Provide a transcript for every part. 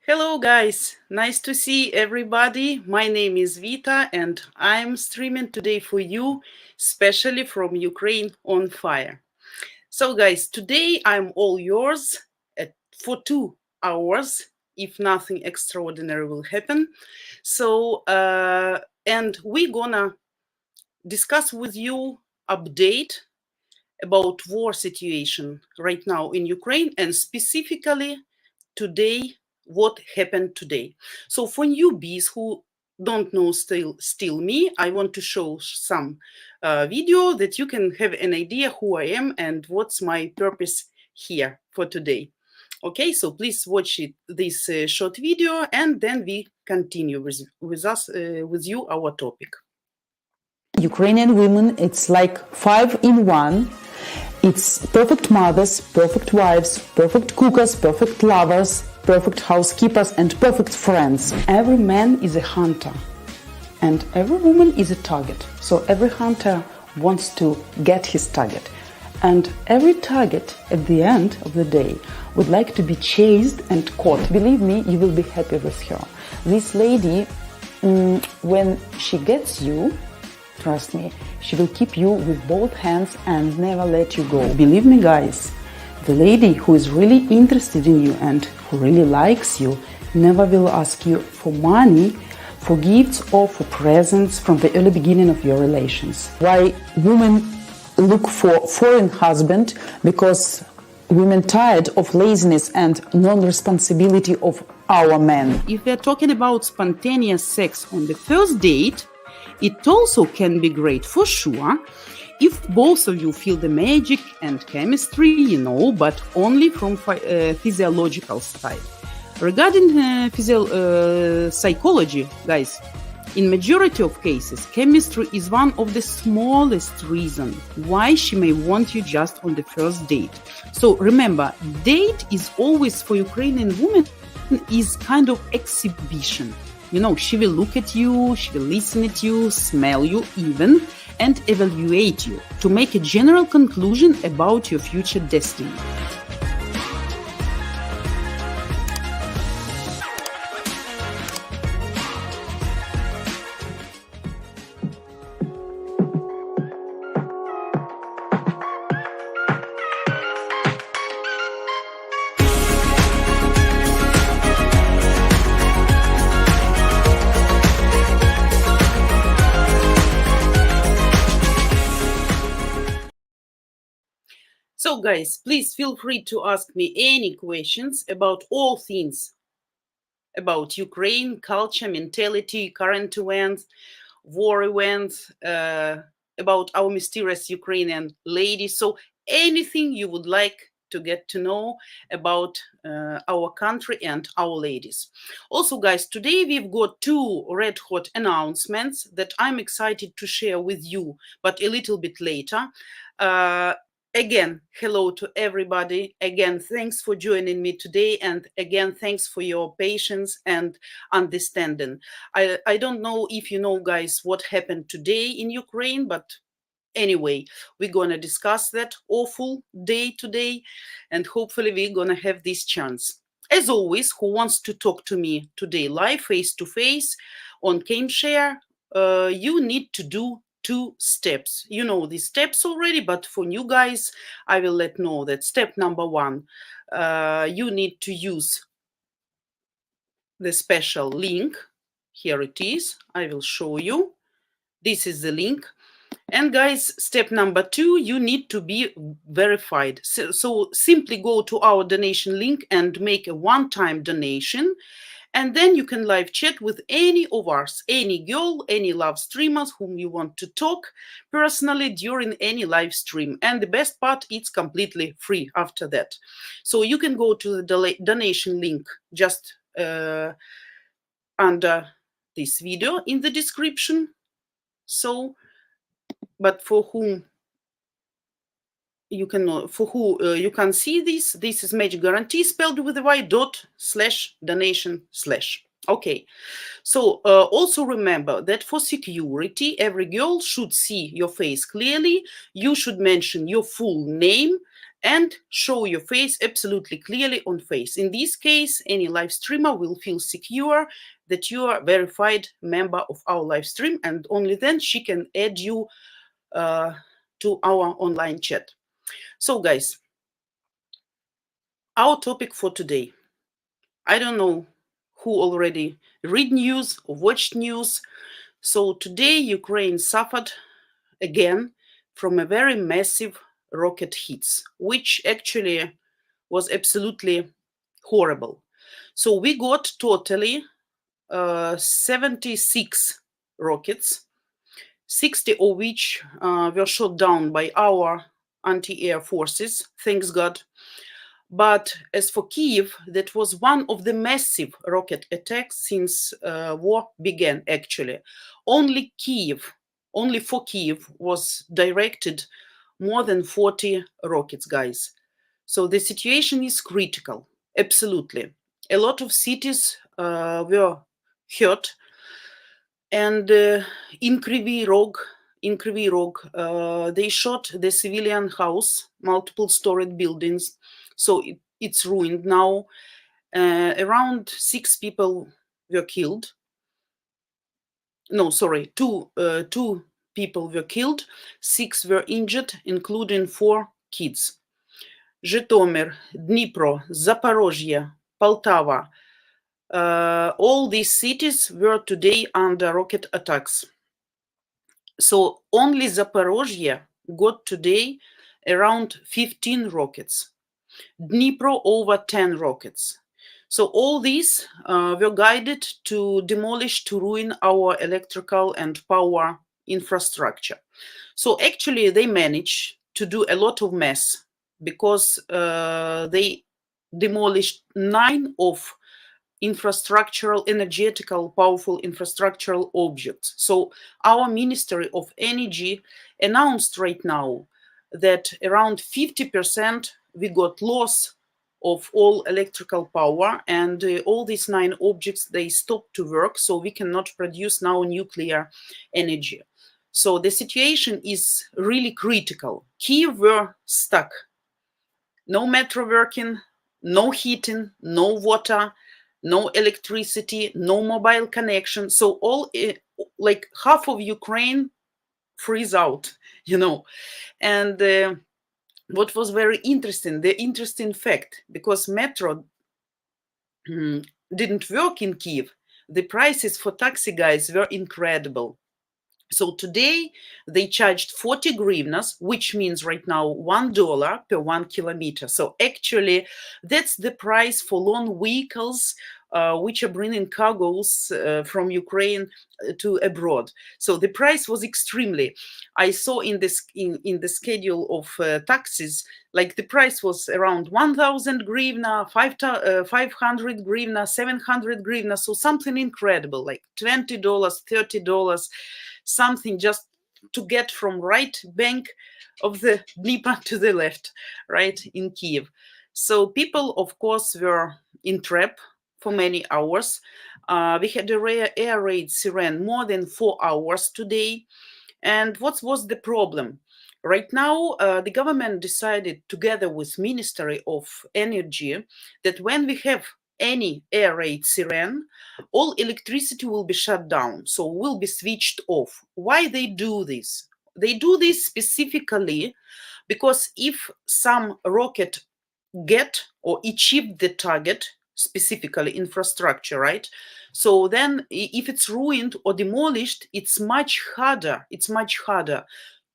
Hello, guys. Nice to see everybody. My name is Vita, and I'm streaming today for you, especially from Ukraine on fire. So, guys, today I'm all yours for 2 hours, if nothing extraordinary will happen. And we're gonna discuss with you update about war situation right now in Ukraine and specifically today what happened today. So for newbies who don't know still me, I want to show some video that you can have an idea who I am and what's my purpose here for today. Okay, so please watch this short video and then we continue with you our topic. Ukrainian women, it's like 5 in 1. It's perfect mothers, perfect wives, perfect cookers, perfect lovers, perfect housekeepers, and perfect friends. Every man is a hunter, and every woman is a target. So every hunter wants to get his target. And every target at the end of the day would like to be chased and caught. Believe me, you will be happy with her. This lady, when she gets you, trust me, she will keep you with both hands and never let you go. Believe me, guys, the lady who is really interested in you and who really likes you never will ask you for money, for gifts or for presents from the early beginning of your relations. Why women look for foreign husband? Because women tired of laziness and non-responsibility of our men. If we're talking about spontaneous sex on the first date, it also can be great for sure if both of you feel the magic and chemistry, but only from physiological side. Regarding psychology, guys, in majority of cases, chemistry is one of the smallest reasons why she may want you just on the first date. So remember, date is always for Ukrainian women is kind of exhibition. She will look at you, she will listen at you, smell you even, and evaluate you to make a general conclusion about your future destiny. So guys, please feel free to ask me any questions about all things about Ukraine, culture, mentality, current events, war events, about our mysterious Ukrainian lady. So anything you would like to get to know about our country and our ladies. Also, guys, today we've got 2 red hot announcements that I'm excited to share with you, but a little bit later. Again, hello to everybody. Again, thanks for joining me today. And again, thanks for your patience and understanding. I don't know if you know, guys, what happened today in Ukraine, but anyway, we're going to discuss that awful day today. And hopefully we're going to have this chance. As always, who wants to talk to me today live, face-to-face, on CameShare, you need to do 2 steps. You know these steps already, but for new guys, I will let know that step number 1, you need to use the special link. Here it is. I will show you. This is the link. And guys, step number 2, you need to be verified. So simply go to our donation link and make a one-time donation. And then you can live chat with any of us, any girl, any love streamers whom you want to talk personally during any live stream. And the best part, it's completely free after that. So you can go to the donation link just under this video in the description. So, but for whom you can see this is Magic Guarantee spelled with a y./donation/. Okay, so also remember that for security, every girl should see your face clearly. You should mention your full name and show your face absolutely clearly on face. In this case, any live streamer will feel secure that you are a verified member of our live stream, and only then she can add you to our online chat. So guys, our topic for today. I don't know who already read news or watched news. So today Ukraine suffered again from a very massive rocket hits, which actually was absolutely horrible. So we got totally 76 rockets, 60 of which were shot down by our anti-air forces, thanks God. But as for Kiev, that was one of the massive rocket attacks since war began, actually. Only for Kiev was directed more than 40 rockets, guys. So the situation is critical, absolutely. A lot of cities were hurt. And in Kryvyi Rog, they shot the civilian house, multiple storied buildings. So it's ruined now. Around 6 people were killed. No, sorry, two people were killed, 6 were injured, including 4 kids. Zhytomyr, Dnipro, Zaporozhye, Poltava, all these cities were today under rocket attacks. So only Zaporozhye got today around 15 rockets. Dnipro over 10 rockets. So all these were guided to demolish, to ruin our electrical and power infrastructure. So actually they managed to do a lot of mess because they demolished 9 of infrastructural, energetical, powerful infrastructural objects. So our Ministry of Energy announced right now that around 50% we got loss of all electrical power, and all these 9 objects, they stopped to work, so we cannot produce now nuclear energy. So the situation is really critical. Kyiv were stuck. No metro working, no heating, no water, no electricity, no mobile connection. So all like half of Ukraine freeze out, And what was very interesting, the interesting fact, because metro didn't work in Kiev, the prices for taxi guys were incredible. So today they charged 40 hryvnias, which means right now $1 per 1 kilometer. So actually that's the price for long vehicles which are bringing cargoes from Ukraine to abroad. So the price was extremely. I saw in this in the schedule of taxis, like the price was around 1,000 hryvnia, 500 hryvnia, 700 hryvnia. So something incredible, like $20, $30. Something just to get from right bank of the Dnieper to the left, right, in Kiev. So people, of course, were in trap for many hours. We had a air raid siren more than 4 hours today. And what was the problem? Right now, the government decided, together with Ministry of Energy, that when we have any air raid siren, all electricity will be shut down, so will be switched off. Why they do this? They do this specifically because if some rocket get or achieve the target, specifically infrastructure, right? So then if it's ruined or demolished, it's much harder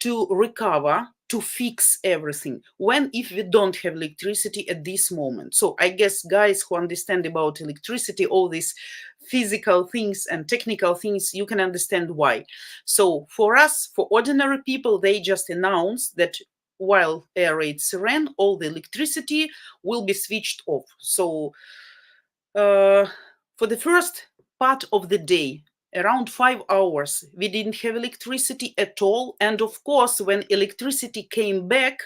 to recover, to fix everything when if we don't have electricity at this moment. So I guess guys who understand about electricity, all these physical things and technical things, you can understand why. So for us, for ordinary people, they just announced that while air raids ran, all the electricity will be switched off. So for the first part of the day, around 5 hours, we didn't have electricity at all. And of course, when electricity came back,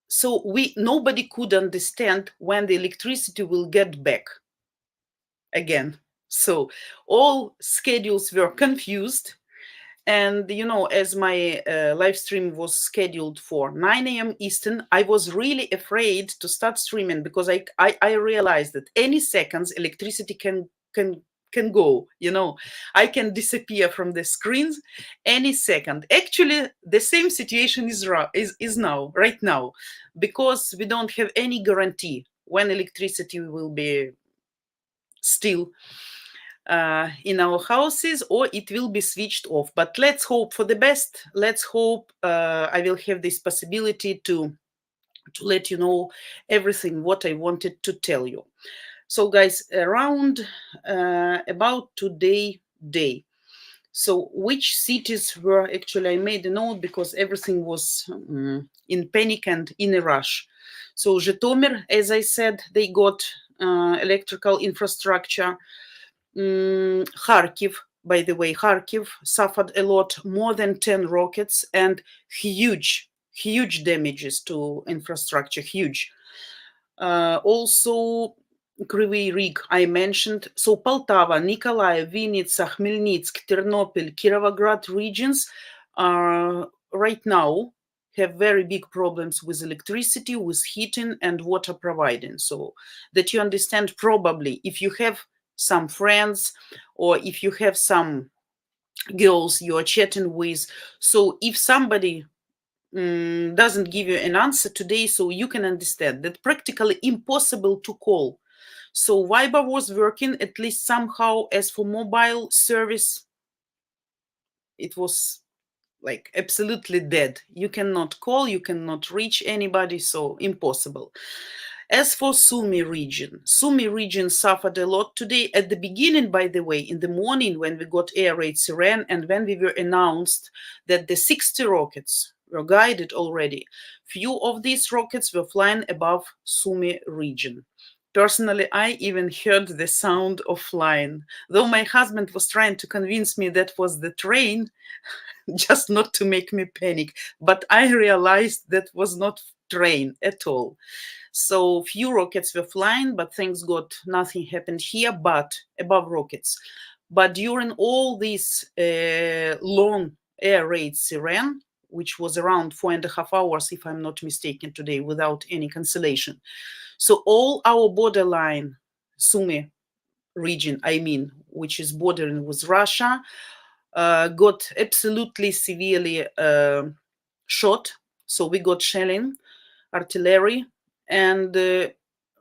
so nobody could understand when the electricity will get back again. So all schedules were confused. And, you know, as my live stream was scheduled for 9 a.m. Eastern, I was really afraid to start streaming because I realized that any seconds electricity can go, you know, I can disappear from the screens any second. Actually, the same situation is now, right now, because we don't have any guarantee when electricity will be still in our houses, or it will be switched off. But let's hope for the best. Let's hope I will have this possibility to let you know everything what I wanted to tell you. So guys, around about today day, so which cities were actually, I made a note because everything was in panic and in a rush. So Zhytomyr, as I said, they got electrical infrastructure. Kharkiv, by the way, Kharkiv suffered a lot, more than 10 rockets and huge damages to infrastructure, huge. Also, Kryvyi Rih, I mentioned. So Poltava, Nikolaev, Vinnytsia, Khmelnytsk, Ternopil, Kirovograd regions right now have very big problems with electricity, with heating and water providing. So that you understand, probably if you have some friends or if you have some girls you are chatting with, so if somebody doesn't give you an answer today, so you can understand that practically impossible to call. So Viber was working at least somehow. As for mobile service, it was like absolutely dead. You cannot call, you cannot reach anybody, so impossible. As for Sumy region suffered a lot today. At the beginning, by the way, in the morning when we got air raid siren and when we were announced that the 60 rockets were guided already, few of these rockets were flying above Sumy region. Personally, I even heard the sound of flying, though my husband was trying to convince me that was the train, just not to make me panic. But I realized that was not train at all. So few rockets were flying, but thanks God, nothing happened here, but above rockets. But during all this long air raid siren, which was around 4.5 hours, if I'm not mistaken, today, without any cancellation. So all our borderline, Sumy region, I mean, which is bordering with Russia, got absolutely severely shot. So we got shelling, artillery, and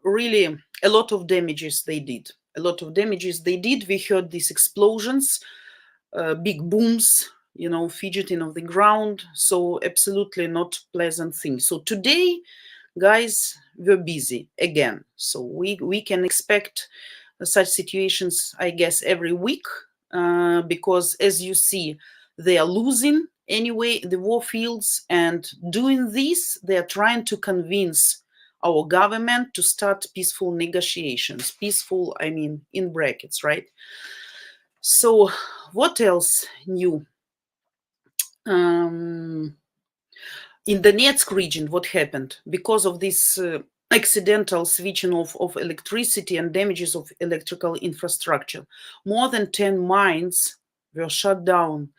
really a lot of damages they did. We heard these explosions, big booms, you know, fidgeting of the ground. So absolutely not pleasant thing. So today, guys, we're busy again. So we can expect such situations, I guess, every week, because as you see, they are losing anyway the war fields, and doing this, they are trying to convince our government to start peaceful negotiations. Peaceful, I mean, in brackets, right? So what else new? In Donetsk region, what happened? Because of this accidental switching off of electricity and damages of electrical infrastructure, more than 10 mines were shut down,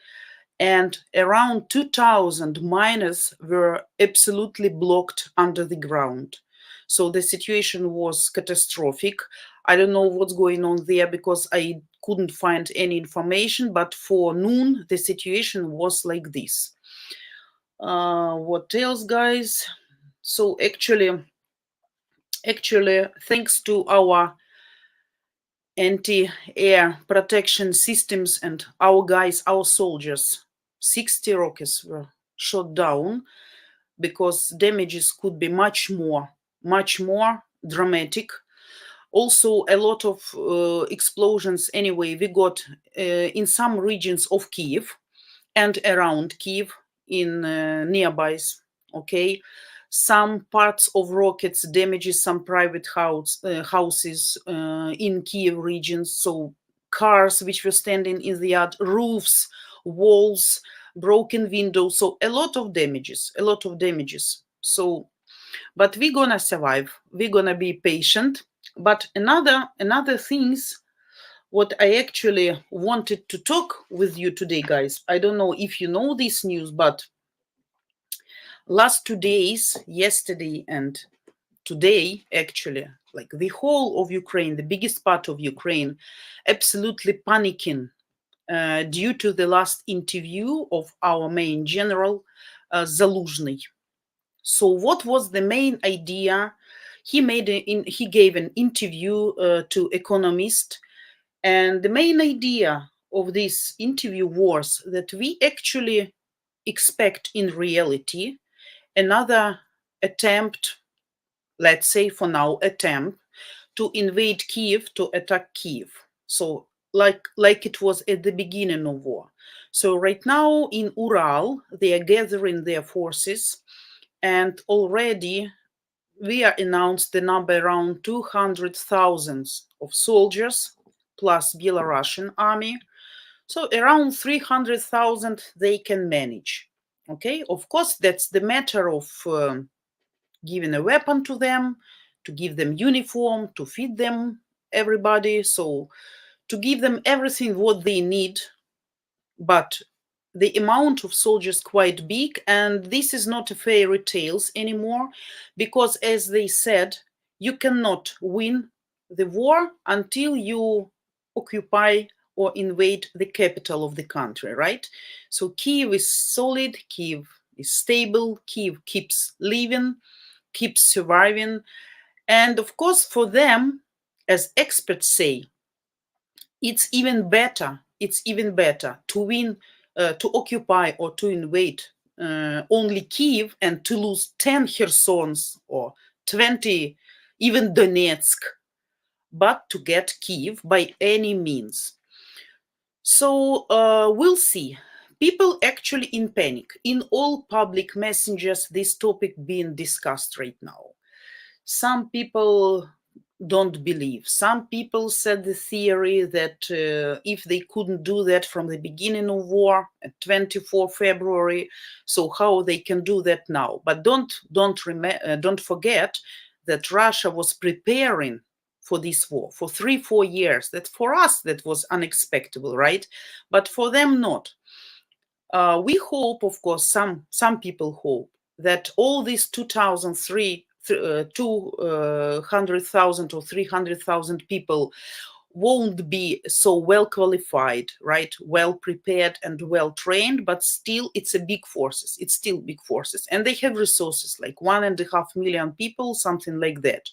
and around 2,000 miners were absolutely blocked under the ground. So the situation was catastrophic. I don't know what's going on there because I couldn't find any information, but for noon, the situation was like this. What else, guys? So actually, thanks to our anti-air protection systems and our guys, our soldiers, 60 rockets were shot down, because damages could be much more dramatic. Also, a lot of explosions anyway we got in some regions of Kiev and around Kiev, in nearbys, okay? Some parts of rockets damages some private houses in Kiev regions. So cars which were standing in the yard, roofs, walls, broken windows. So a lot of damages. So, but we're gonna survive. We're gonna be patient. But another things what I actually wanted to talk with you today, guys. I don't know if you know this news, but last 2 days, yesterday and today, actually, like the whole of Ukraine, the biggest part of Ukraine, absolutely panicking due to the last interview of our main general, Zaluzhny. So, what was the main idea? He gave an interview to Economist, and the main idea of this interview was that we actually expect in reality another attempt, let's say for now, attempt to invade Kiev, to attack Kiev. So like it was at the beginning of war. So right now in Ural, they are gathering their forces, and already we are announced the number around 200,000 of soldiers plus Belarusian army. So around 300,000 they can manage. Okay, of course, that's the matter of giving a weapon to them, to give them uniform, to feed them everybody. So to give them everything what they need, but the amount of soldiers quite big, and this is not a fairy tales anymore, because as they said, you cannot win the war until you occupy or invade the capital of the country, right? So Kiev is solid, Kiev is stable, Kiev keeps living, keeps surviving. And of course, for them, as experts say, it's even better to win, to occupy or to invade only Kiev and to lose 10 Khersons or 20, even Donetsk, but to get Kiev by any means. So we'll see. People actually in panic. In all public messengers, this topic being discussed right now. Some people don't believe. Some people said the theory that if they couldn't do that from the beginning of war at 24 February, so how they can do that now? But don't forget that Russia was preparing for this war for 3-4 years. That for us that was unexpected, right? But for them not. We hope, of course, some people hope that all these 200,000 or 300,000 people won't be so well qualified, right? Well prepared and well trained, but still it's a big forces. It's still big forces. And they have resources like 1.5 million people, something like that.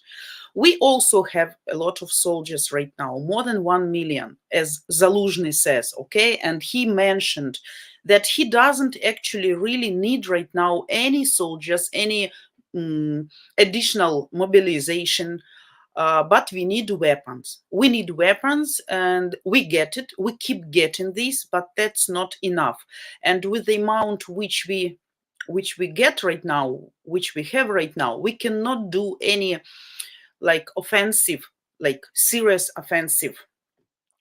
We also have a lot of soldiers right now, more than 1 million, as Zaluzhny says, okay? And he mentioned that he doesn't actually really need right now any soldiers, any additional mobilization, but we need weapons. We need weapons, and we get it. We keep getting this, but that's not enough. And with the amount which we get right now, which we have right now, we cannot do any like offensive, like serious offensive,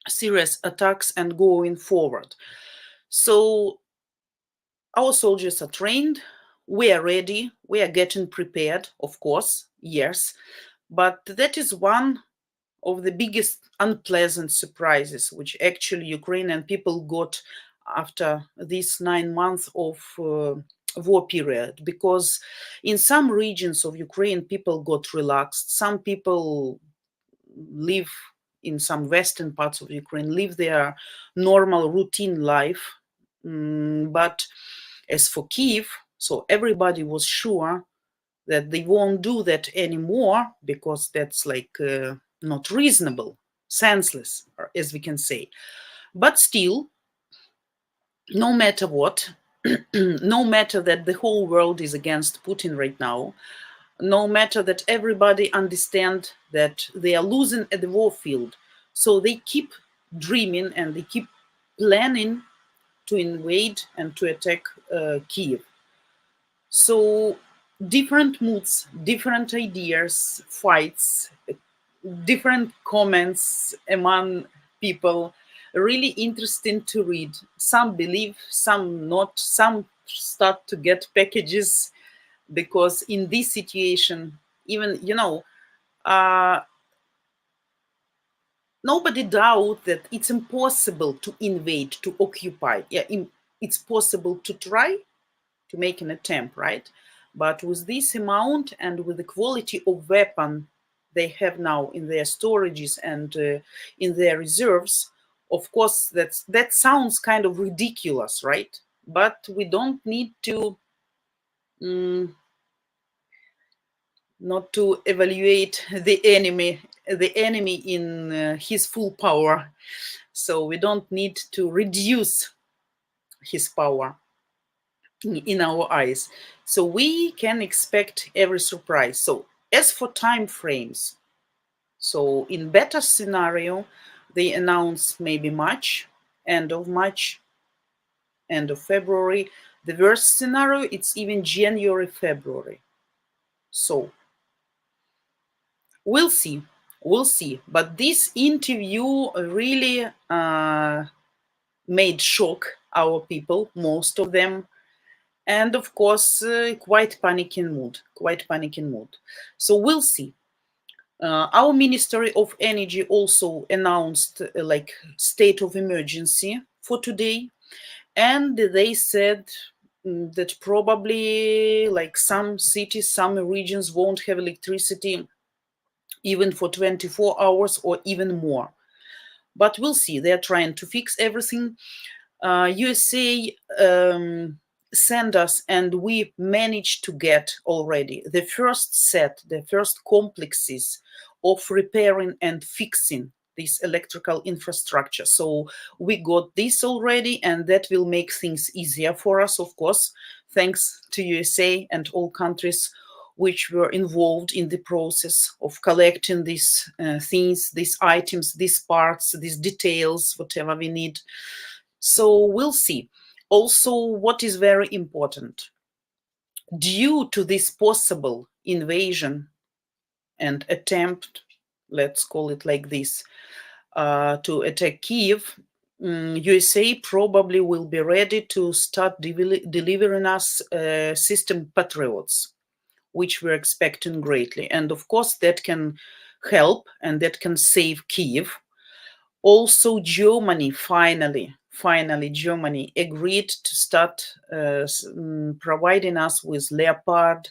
serious attacks and going forward. So our soldiers are trained, we are ready, we are getting prepared, of course, yes, but that is one of the biggest unpleasant surprises which actually Ukrainian people got after these 9 months of war period, because in some regions of Ukraine people got relaxed, some people live in some western parts of Ukraine, live their normal routine life. But as for Kiev, so everybody was sure that they won't do that anymore, because that's like not reasonable, senseless, as we can say. But still, no matter what, no matter that the whole world is against Putin right now, no matter that everybody understand that they are losing at the war field, so they keep dreaming and they keep planning to invade and to attack Kiev. So different moods, different ideas, fights, different comments among people, really interesting to read. Some believe, some not, some start to get packages, because in this situation, even, uh, nobody doubt that it's impossible to invade, to occupy. Yeah, it's possible to try to make an attempt, right? But with this amount and with the quality of weapon they have now in their storages and in their reserves, of course, that sounds kind of ridiculous, right? But we don't need to not to evaluate the enemy in his full power. So we don't need to reduce his power in our eyes. So we can expect every surprise. So as for time frames, so in better scenario, they announce maybe March, end of February. The worst scenario, it's even January, February. So we'll see. We'll see. But this interview really made shock our people, most of them. And of course, quite panicking mood. So we'll see. Our Ministry of Energy also announced like state of emergency for today. And they said that probably like some cities, some regions won't have electricity even for 24 hours or even more. But we'll see. They're trying to fix everything. USA sent us, and we managed to get already the first complexes of repairing and fixing this electrical infrastructure. So we got this already, and that will make things easier for us, of course, thanks to USA and all countries which were involved in the process of collecting these things, these items, these parts, these details, whatever we need. So we'll see. Also, what is very important, due to this possible invasion and attempt, let's call it like this, to attack Kiev, USA probably will be ready to start delivering us system Patriots, which we're expecting greatly. And of course, that can help and that can save Kiev. Also, Germany finally Germany agreed to start providing us with Leopard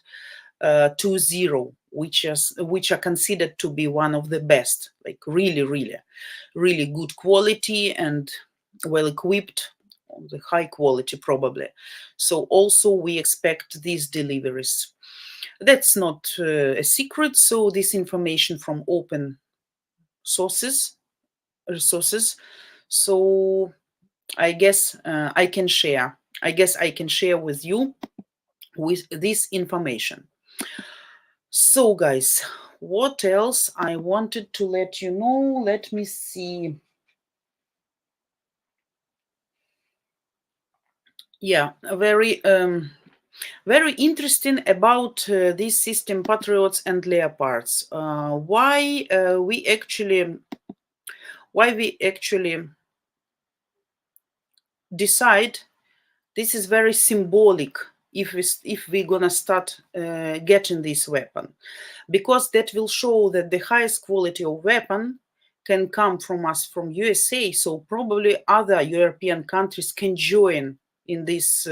2.0, which are considered to be one of the best, like really good quality and well equipped, the high quality probably. So also we expect these deliveries. That's not a secret. So this information from open resources. So I guess I can share. I guess I can share with you with this information. So guys, what else I wanted to let you know? Let me see. Yeah, very interesting about this system Patriots and Leopards. Why we actually decide this is very symbolic if we're gonna start getting this weapon, because that will show that the highest quality of weapon can come from us, from USA. So probably other European countries can join in this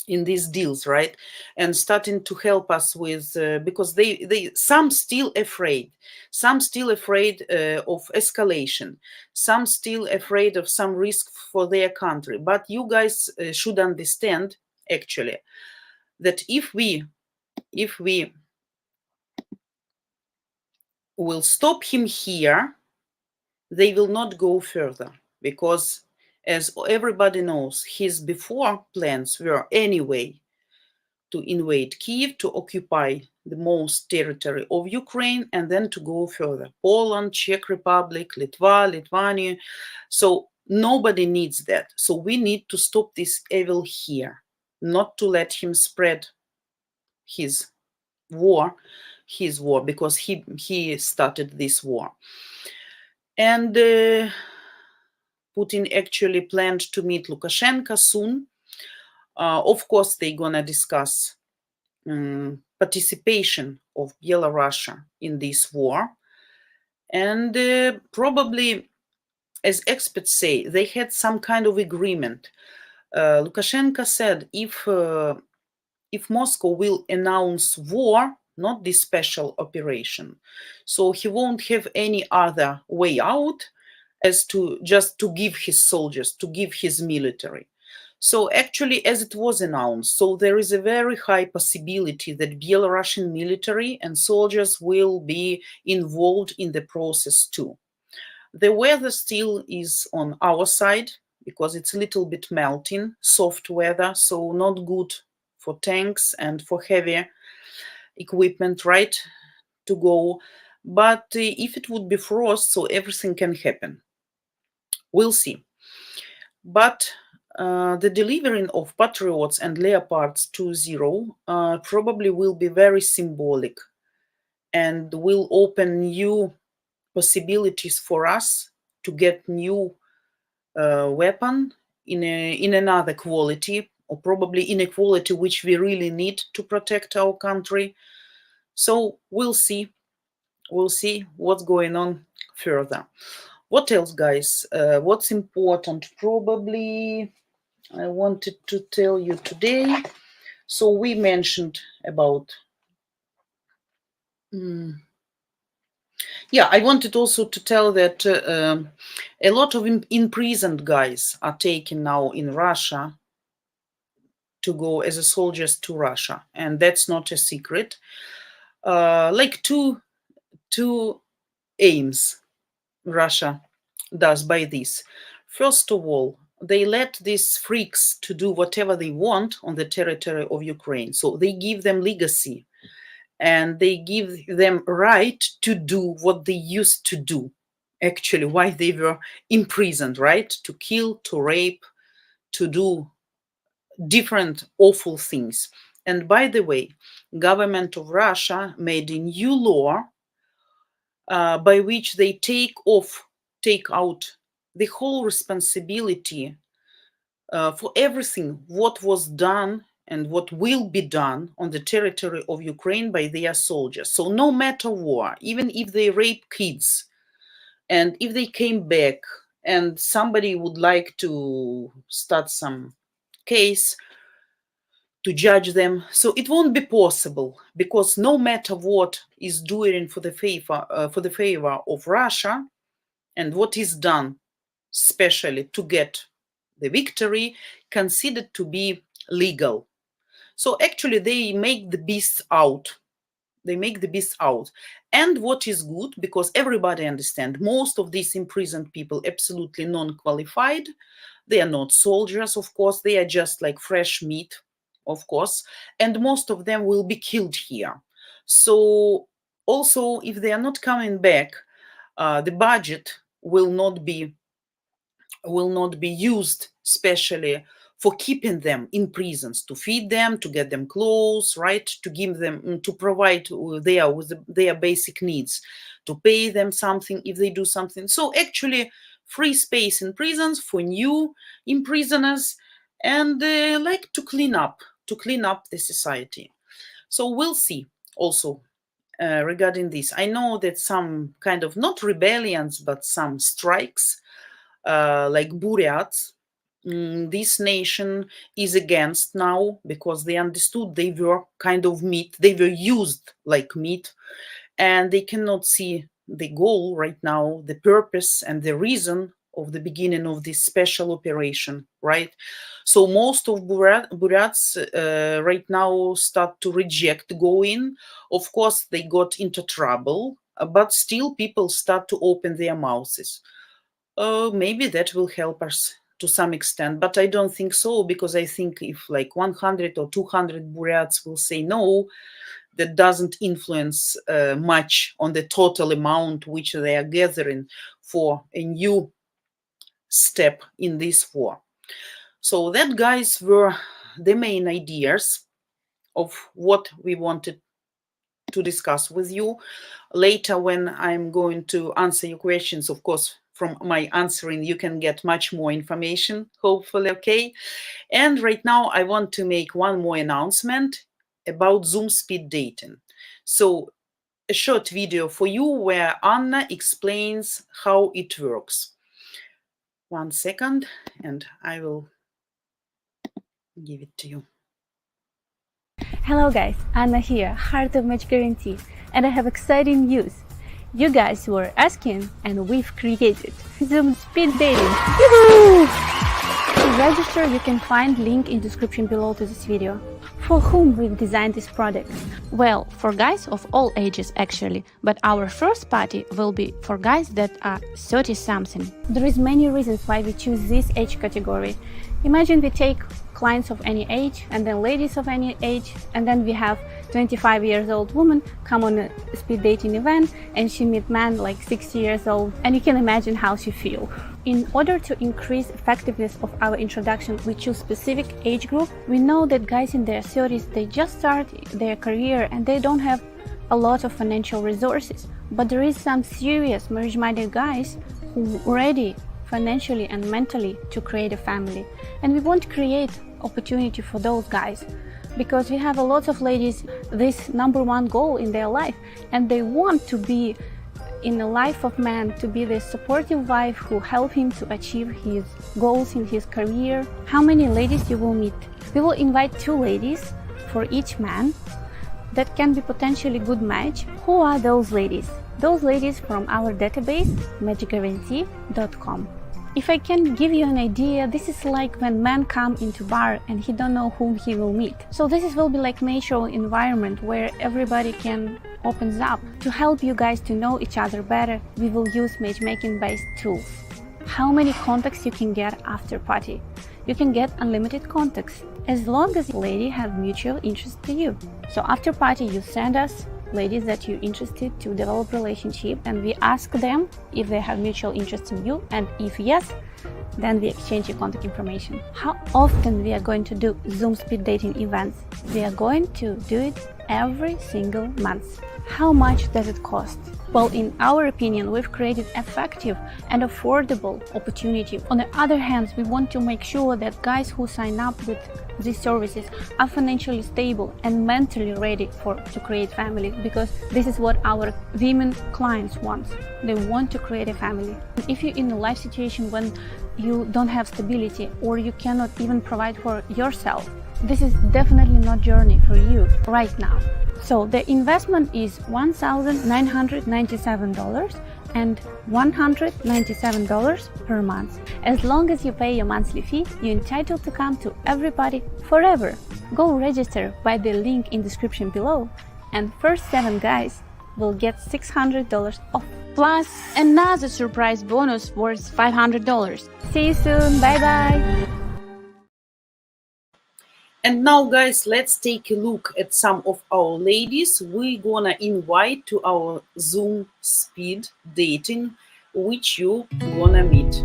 in these deals, right? And starting to help us with because they some still afraid of escalation, some still afraid of some risk for their country. But you guys should understand actually that if we will stop him here, they will not go further, because as everybody knows, his before plans were anyway to invade Kiev, to occupy the most territory of Ukraine, and then to go further. Poland, Czech Republic, Lithuania. So nobody needs that. So we need to stop this evil here, not to let him spread his war, because he started this war. And Putin actually planned to meet Lukashenko soon. Of course, they're gonna discuss participation of Belarus in this war. And probably, as experts say, they had some kind of agreement. Lukashenko said if Moscow will announce war, not this special operation, so he won't have any other way out as to just to give his soldiers, to give his military. So actually, as it was announced, so there is a very high possibility that Belarusian military and soldiers will be involved in the process too. The weather still is on our side because it's a little bit melting, soft weather, so not good for tanks and for heavy equipment, right, to go. But if it would be frost, so everything can happen. We'll see. But the delivering of Patriots and Leopards 2.0 probably will be very symbolic and will open new possibilities for us to get new weapon in another quality, or probably in a quality which we really need to protect our country. So we'll see. We'll see what's going on further. What else, guys? What's important? Probably I wanted to tell you today. So we mentioned about. Yeah, I wanted also to tell that a lot of imprisoned guys are taken now in Russia to go as a soldiers to Russia, and that's not a secret. Like two aims Russia does by this. First of all, they let these freaks to do whatever they want on the territory of Ukraine. So they give them legacy and they give them right to do what they used to do. Actually, why they were imprisoned, right? To kill, to rape, to do different awful things. And by the way, government of Russia made a new law by which they take out the whole responsibility for everything what was done and what will be done on the territory of Ukraine by their soldiers. So no matter war, even if they rape kids, and if they came back and somebody would like to start some case to judge them, so it won't be possible, because no matter what is doing for the favor of Russia and what is done especially to get the victory, considered to be legal. So actually they make the beast out. They make the beast out. And what is good, because everybody understands most of these imprisoned people absolutely non-qualified. They are not soldiers, of course. They are just like fresh meat, of course. And most of them will be killed here. So also, if they are not coming back, the budget will not be used specially for keeping them in prisons, to feed them, to get them clothes, right, to give them, to provide their basic needs, to pay them something if they do something. So actually free space in prisons for new imprisoners, and like to clean up the society. So we'll see also regarding this. I know that some kind of, not rebellions, but some strikes, like Buryats, this nation is against now, because they understood they were kind of meat, they were used like meat, and they cannot see the goal right now, the purpose and the reason of the beginning of this special operation, right? So most of Buryats right now start to reject going. Of course, they got into trouble, but still people start to open their mouths. Maybe that will help us to some extent, but I don't think so, because I think if like 100 or 200 Buryats will say no, that doesn't influence much on the total amount which they are gathering for a new step in this war. So that, guys, were the main ideas of what we wanted to discuss with you. Later, when I'm going to answer your questions, of course, from my answering, you can get much more information, hopefully, okay? And right now, I want to make one more announcement about Zoom speed dating. So a short video for you where Anna explains how it works. 1 second, and I will give it to you. Hello guys, Anna here, Heart of Match Guarantee, and I have exciting news. You guys were asking and we've created Zoom speed dating. To register, you can find link in description below to this video. For whom we've designed this product? Well, for guys of all ages actually, but our first party will be for guys that are 30-something. There is many reasons why we choose this age category. Imagine we take clients of any age and then ladies of any age, and then we have 25 years old woman come on a speed dating event and she meet man like 60 years old, and you can imagine how she feel. In order to increase effectiveness of our introduction, we choose specific age group. We know that guys in their 30s, they just start their career and they don't have a lot of financial resources, but there is some serious marriage-minded guys who are ready financially and mentally to create a family, and we want to create opportunity for those guys because we have a lot of ladies this #1 goal in their life, and they want to be in the life of man, to be the supportive wife who help him to achieve his goals in his career. How many ladies you will meet? We will invite 2 ladies for each man that can be potentially good match. Who are those ladies? Those ladies from our database, matchguarantee.com. If I can give you an idea, this is like when men come into bar and he don't know whom he will meet. So this will be like natural environment where everybody can opens up. To help you guys to know each other better, we will use matchmaking based tools. How many contacts you can get after party? You can get unlimited contacts as long as the lady have mutual interest to you. So after party you send us ladies that you're interested to develop relationship, and we ask them if they have mutual interest in you, and if yes, then we exchange your contact information. How often we are going to do Zoom speed dating events? We are going to do it every single month. How much does it cost? Well, in our opinion, we've created effective and affordable opportunity. On the other hand, we want to make sure that guys who sign up with these services are financially stable and mentally ready to create families, because this is what our women clients want. They want to create a family. If you're in a life situation when you don't have stability or you cannot even provide for yourself, this is definitely not journey for you right now. So the investment is $1,997 and $197 per month. As long as you pay your monthly fee, you're entitled to come to every party forever. Go register by the link in description below, and first 7 guys will get $600 off. Plus another surprise bonus worth $500. See you soon, bye bye! And now, guys, let's take a look at some of our ladies we're gonna invite to our Zoom speed dating, which you gonna meet.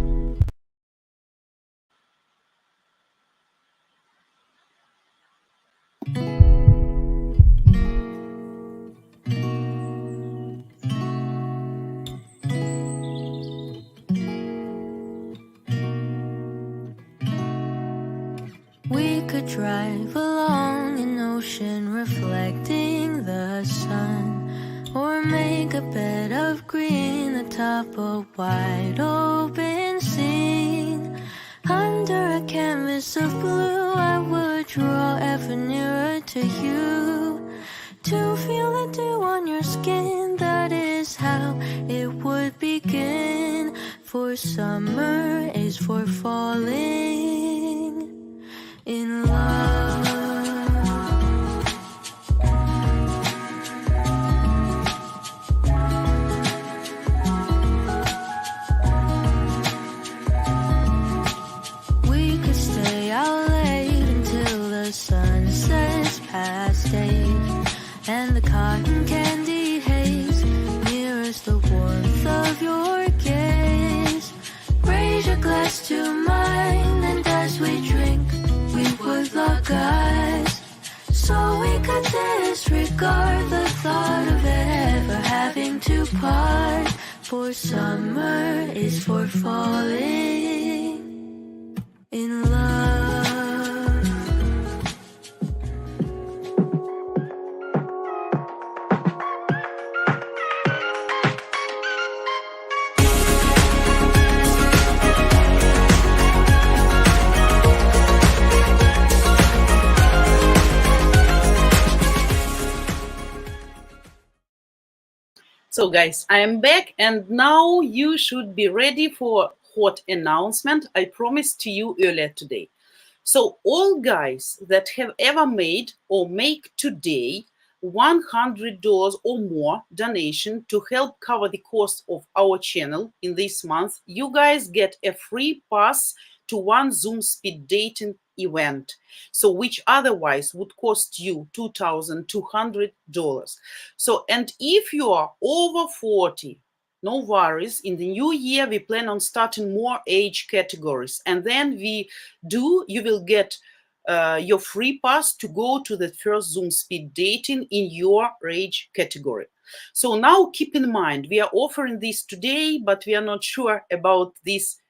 We could drive along an ocean reflecting the sun, or make a bed of green atop a wide open scene. Under a canvas of blue, I would draw ever nearer to you, to feel the dew on your skin. That is how it would begin. For summer is for falling in love. We could stay out late until the sun sets past 8, and the cotton candy haze mirrors the warmth of your gaze. Raise your glass to mine, and as we drink, we would lock eyes, so we could disregard the thought of ever having to part. For summer is for falling in love. So guys, I am back and now you should be ready for hot announcement I promised to you earlier today. So all guys that have ever made or make today $100 or more donation to help cover the cost of our channel in this month, you guys get a free pass to one Zoom speed dating event, so which otherwise would cost you $2,200. So, and if you are over 40, no worries. In the new year, we plan on starting more age categories, and then you will get your free pass to go to the first Zoom speed dating in your age category. So now keep in mind, we are offering this today, but we are not sure about this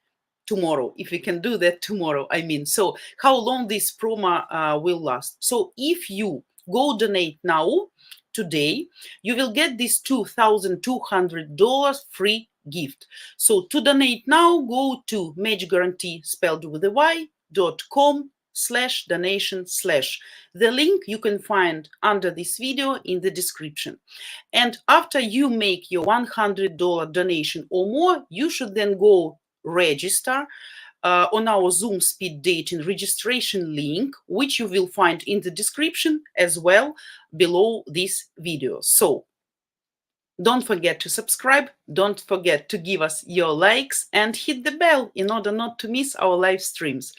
tomorrow, if we can do that tomorrow, I mean. So how long this promo will last. So if you go donate now, today, you will get this $2,200 free gift. So to donate now, go to Match Guarantee, spelled with a y.com/donation/. The link you can find under this video in the description. And after you make your $100 donation or more, you should then go register on our Zoom speed dating registration link, which you will find in the description as well below this video. So don't forget to subscribe, don't forget to give us your likes and hit the bell in order not to miss our live streams.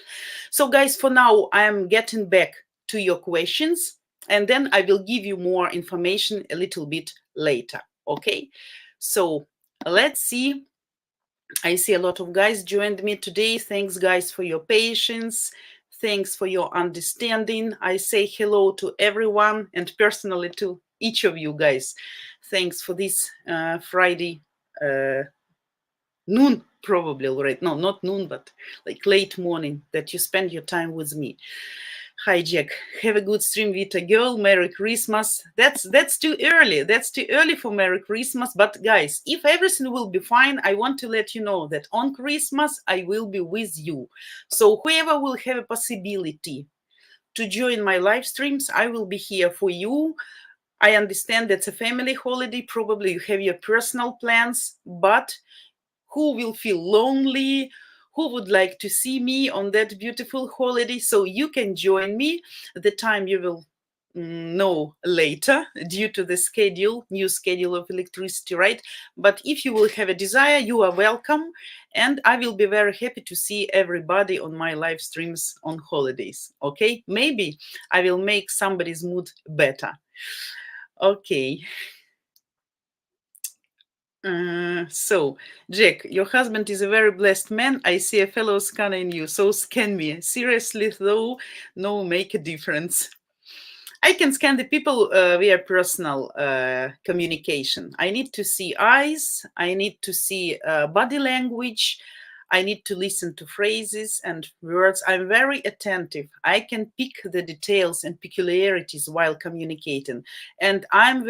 So guys, for now, I am getting back to your questions and then I will give you more information a little bit later, okay? So let's see. I see a lot of guys joined me today. Thanks, guys, for your patience. Thanks for your understanding. I say hello to everyone and personally to each of you guys. Thanks for this Friday noon, probably already. No, not noon, but like late morning that you spend your time with me. Hi, Jack. Have a good stream, Vita girl. Merry Christmas. That's too early. That's too early for Merry Christmas. But guys, if everything will be fine, I want to let you know that on Christmas, I will be with you. So whoever will have a possibility to join my live streams, I will be here for you. I understand that's a family holiday. Probably you have your personal plans, but who will feel lonely, who would like to see me on that beautiful holiday, so you can join me. The time you will know later due to the new schedule of electricity, right? But if you will have a desire, you are welcome. And I will be very happy to see everybody on my live streams on holidays, okay? Maybe I will make somebody's mood better. Okay. So, Jack, your husband is a very blessed man. I see a fellow scanner in you, so scan me. Seriously, though, no make a difference. I can scan the people via personal communication. I need to see eyes. I need to see body language. I need to listen to phrases and words. I'm very attentive. I can pick the details and peculiarities while communicating. And I'm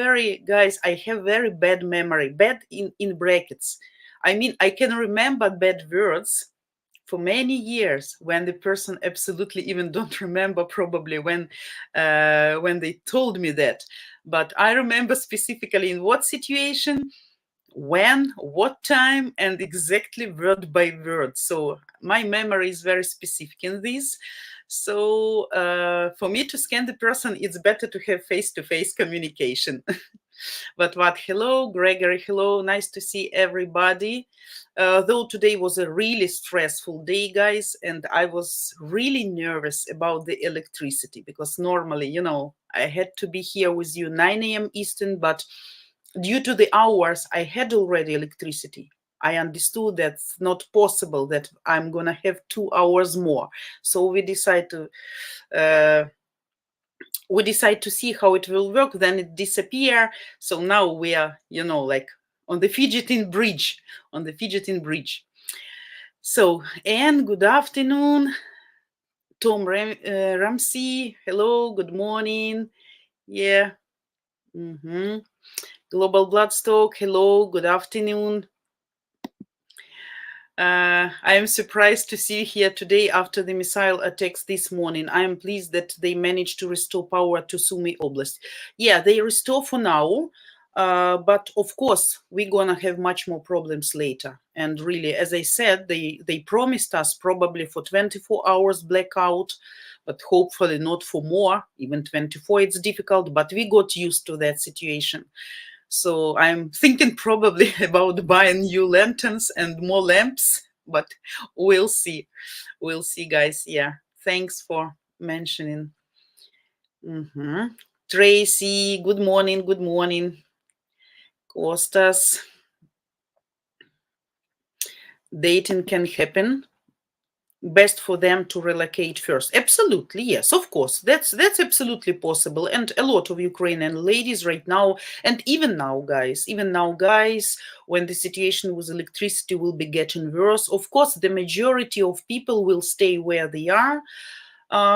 guys, I have very bad memory, bad in brackets. I mean, I can remember bad words for many years when the person absolutely even don't remember probably when they told me that. But I remember specifically in what situation, when, what time, and exactly word by word. So my memory is very specific in this. So for me to scan the person, it's better to have face-to-face communication. But hello, Gregory, hello, nice to see everybody. Though today was a really stressful day, guys, and I was really nervous about the electricity because normally, you know, I had to be here with you 9 a.m. Eastern, but due to the hours I had already electricity, I understood that's not possible that I'm gonna have 2 hours more. So we decide to see how it will work. Then it disappear. So now we are, you know, like on the fidgeting bridge, So, and good afternoon, Tom Ramsey. Hello, good morning. Yeah. Global Bloodstock, hello, good afternoon. I am surprised to see you here today after the missile attacks this morning. I am pleased that they managed to restore power to Sumy Oblast. Yeah, they restore for now. But of course, we're gonna have much more problems later. And really, as I said, they promised us probably for 24 hours blackout, but hopefully not for more. Even 24, it's difficult, but we got used to that situation. So I'm thinking probably about buying new lanterns and more lamps, but we'll see. We'll see, guys. Yeah. Thanks for mentioning. Tracy, good morning. Good morning. Costas, dating can happen. Best for them to relocate first. Absolutely, yes, of course. That's absolutely possible. And a lot of Ukrainian ladies right now, and even now, guys, when the situation with electricity will be getting worse, of course, the majority of people will stay where they are.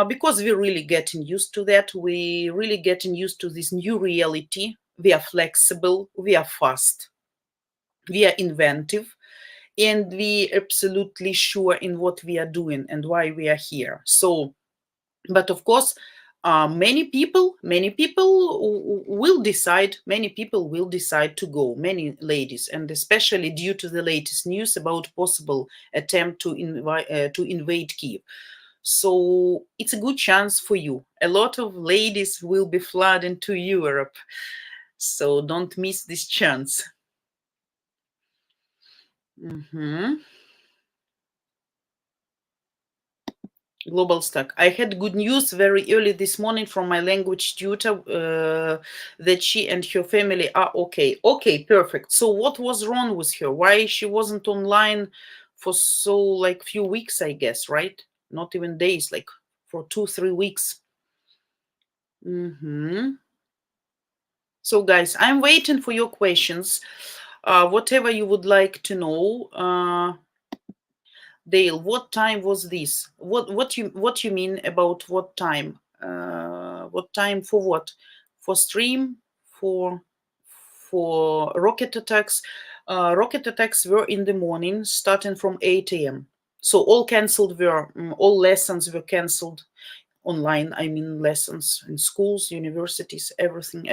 Because we're really getting used to that. We really getting used to this new reality. We are flexible, we are fast, we are inventive, and we absolutely sure in what we are doing and why we are here. So, but of course, many people will decide. Many people will decide to go. Many ladies, and especially due to the latest news about possible attempt to invade Kiev. So it's a good chance for you. A lot of ladies will be flooding to Europe. So don't miss this chance. Global Stack. I had good news very early this morning from my language tutor that she and her family are okay. Okay, perfect. So what was wrong with her? Why she wasn't online for so like few weeks, I guess, right? Not even days, like for 2-3 weeks. So guys, I'm waiting for your questions. Whatever you would like to know. Dale, what time was this? What you mean about what time? What time for what? For stream? For rocket attacks? Rocket attacks were in the morning, starting from 8 a.m. So all cancelled were all lessons were cancelled online. I mean lessons in schools, universities, everything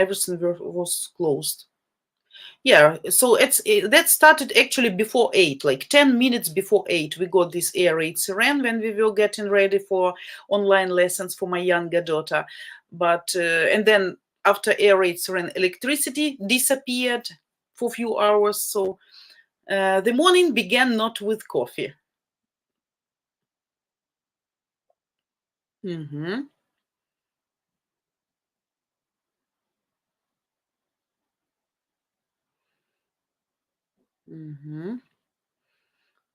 was closed. Yeah, so that started actually before 8, like 10 minutes before 8. We got this air raid siren when we were getting ready for online lessons for my younger daughter. But and then after air raid siren, electricity disappeared for a few hours. So the morning began not with coffee.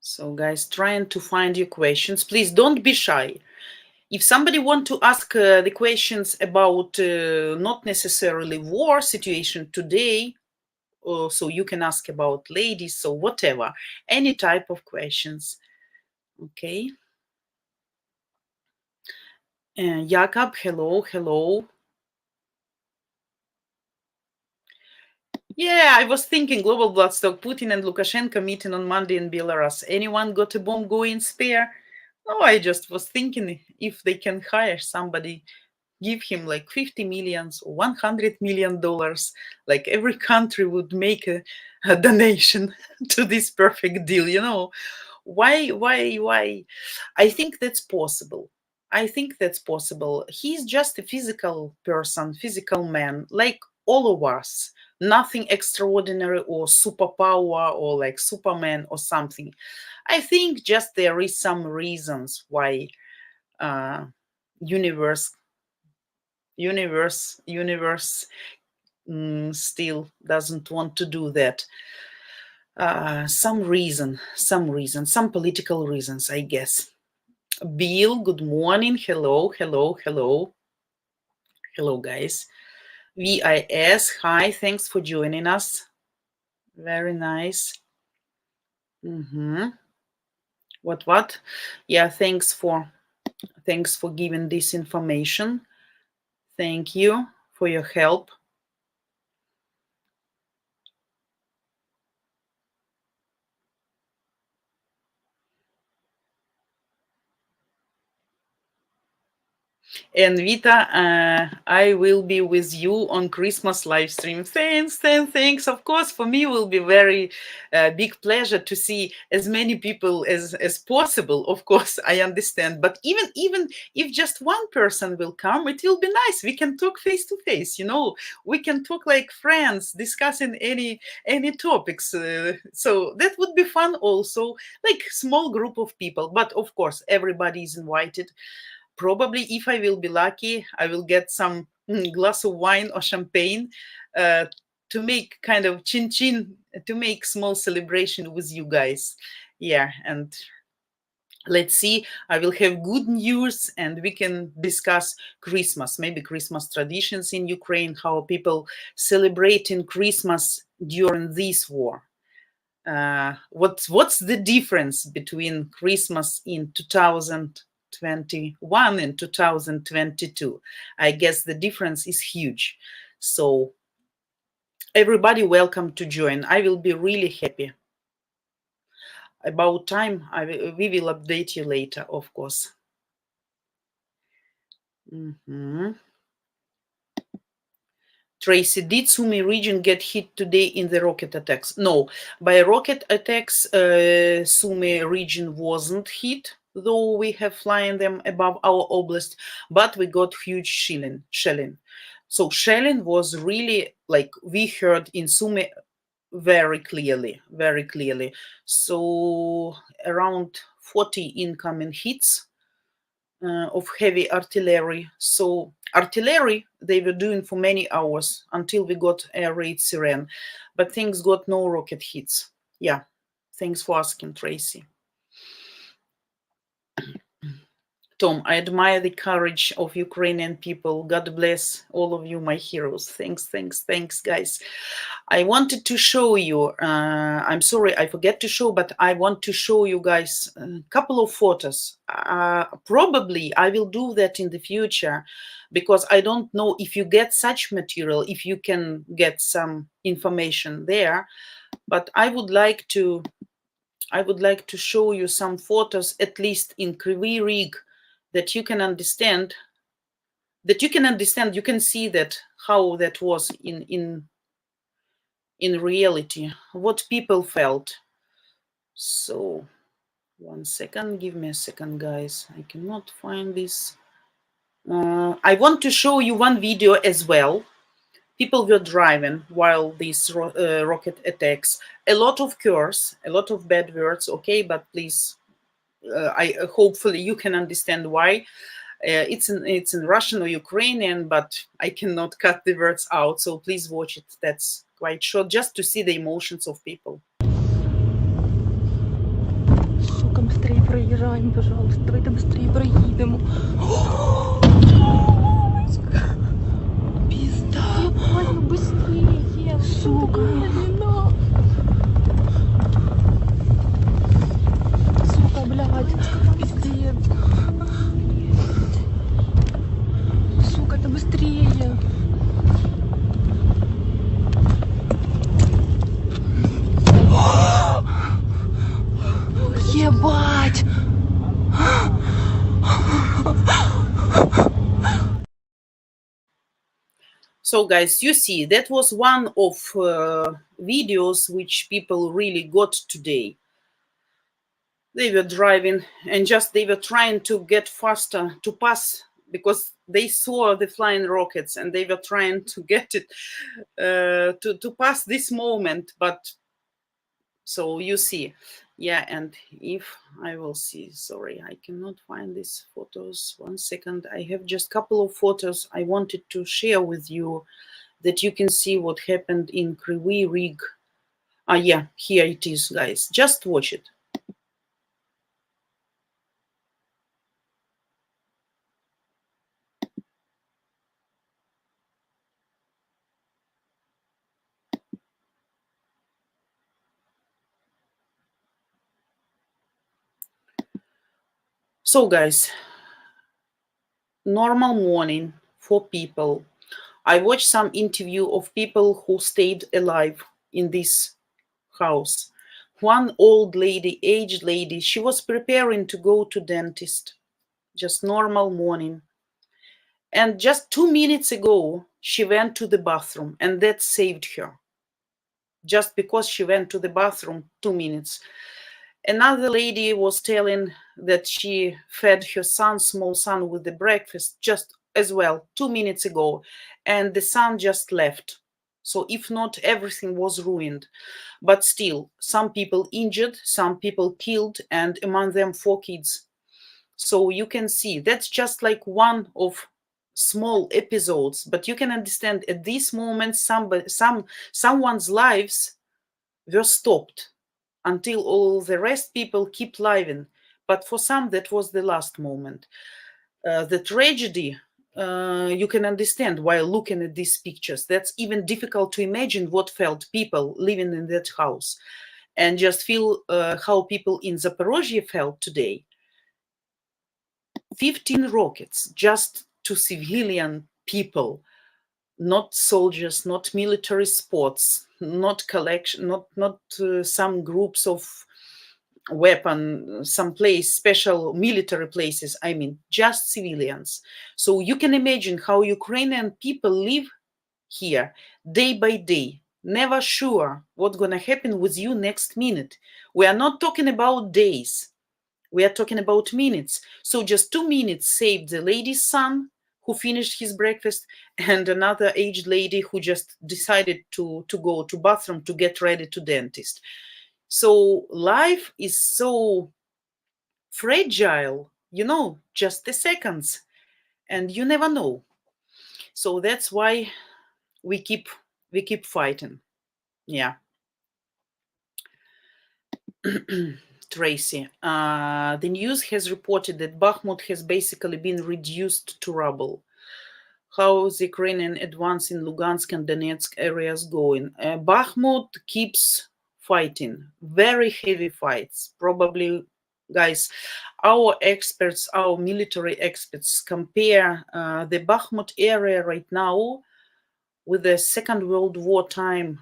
So guys, trying to find your questions. Please don't be shy. If somebody want to ask the questions about not necessarily war situation today, so you can ask about ladies, so whatever, any type of questions. Okay. Jakob, hello. Yeah, I was thinking global bloodstock, Putin and Lukashenko meeting on Monday in Belarus. Anyone got a bomb going spare? No, I just was thinking if they can hire somebody, give him like 50 millions or 100 million dollars, like every country would make a donation to this perfect deal, why I think that's possible. He's just a physical person, physical man, like all of us. Nothing extraordinary or superpower or like Superman or something. I think just there is some reasons why universe still doesn't want to do that. Some political reasons, I guess. Bill, good morning. Hello, guys. VIS, hi, thanks for joining us. Very nice. What? Yeah, thanks for giving this information. Thank you for your help. And Vita, I will be with you on Christmas live stream. Thanks. Of course, for me will be very big pleasure to see as many people as possible. Of course, I understand. But even if just one person will come, it will be nice. We can talk face to face. We can talk like friends, discussing any topics. So that would be fun also, like small group of people. But of course, everybody is invited. Probably, if I will be lucky, I will get some glass of wine or champagne to make kind of chin chin, to make small celebration with you guys. Yeah, and let's see, I will have good news and we can discuss Christmas, maybe Christmas traditions in Ukraine, how people celebrating Christmas during this war. What's the difference between Christmas in 2021 and 2022? I guess the difference is huge. So everybody welcome to join. I will be really happy. About time, we will update you later, of course. Tracy, did Sumy region get hit today in the rocket attacks? No, by rocket attacks, Sumy region wasn't hit, though we have flying them above our oblast, but we got huge shelling. So shelling was really, like, we heard in Sumy very clearly. So around 40 incoming hits of heavy artillery. So artillery they were doing for many hours until we got air raid siren, but things got no rocket hits. Yeah, thanks for asking, Tracy. Tom, I admire the courage of Ukrainian people. God bless all of you, my heroes. Thanks, guys. I wanted to show you, I'm sorry, I forget to show, but I want to show you guys a couple of photos. Probably I will do that in the future, because I don't know if you get such material, if you can get some information there, but I would like to show you some photos, at least in Kryvyi Rih, that you can understand, you can see that how that was in reality, what people felt. So 1 second, give me a second, guys. I cannot find this. I want to show you one video as well. People were driving while these rocket attacks. A lot of curse, a lot of bad words, okay, but please, hopefully you can understand why. It's in Russian or Ukrainian, but I cannot cut the words out, so please watch it. That's quite short, just to see the emotions of people. Сука, быстрее проезжаем, пожалуйста. Давайте быстрее проедем. Пизда. Ебать, ну быстрее. Сука. Медленно. Сука, блядь. Пиздец. Сука, это быстрее. Ебать! So guys, you see, that was one of videos which people really got today. They were driving and just they were trying to get faster to pass, because they saw the flying rockets and they were trying to get it to pass this moment. But so you see, yeah, and if I will see, sorry, I cannot find these photos. 1 second, I have just a couple of photos I wanted to share with you, that you can see what happened in Kryvyi Rih. Yeah, here it is, guys. Just watch it. So guys, normal morning for people. I watched some interview of people who stayed alive in this house. One old lady, aged lady, she was preparing to go to dentist. Just normal morning. And just 2 minutes ago, she went to the bathroom, and that saved her. Just because she went to the bathroom 2 minutes. Another lady was telling that she fed her son, small son, with the breakfast just as well 2 minutes ago, and the son just left. So if not, everything was ruined. But still, some people injured, some people killed, and among them 4 kids. So you can see that's just like one of small episodes, but you can understand at this moment someone's lives were stopped until all the rest people keep living. But for some, that was the last moment. The tragedy, you can understand while looking at these pictures. That's even difficult to imagine what felt people living in that house, and just feel how people in Zaporozhye felt today. 15 rockets just to civilian people, not soldiers, not military spots, not collection, not some groups of weapon, some place, special military places, I mean, just civilians. So you can imagine how Ukrainian people live here day by day, never sure what's gonna happen with you next minute. We are not talking about days, we are talking about minutes. So just 2 minutes saved the lady's son who finished his breakfast, and another aged lady who just decided to go to bathroom to get ready to dentist. So life is so fragile, just the seconds, and you never know. So that's why we keep fighting. Yeah. Tracy, the news has reported that Bakhmut has basically been reduced to rubble. How is the Ukrainian advance in Lugansk and Donetsk areas going? Bakhmut keeps fighting, very heavy fights. Probably, guys, our experts, our military experts, compare the Bakhmut area right now with the Second World War time,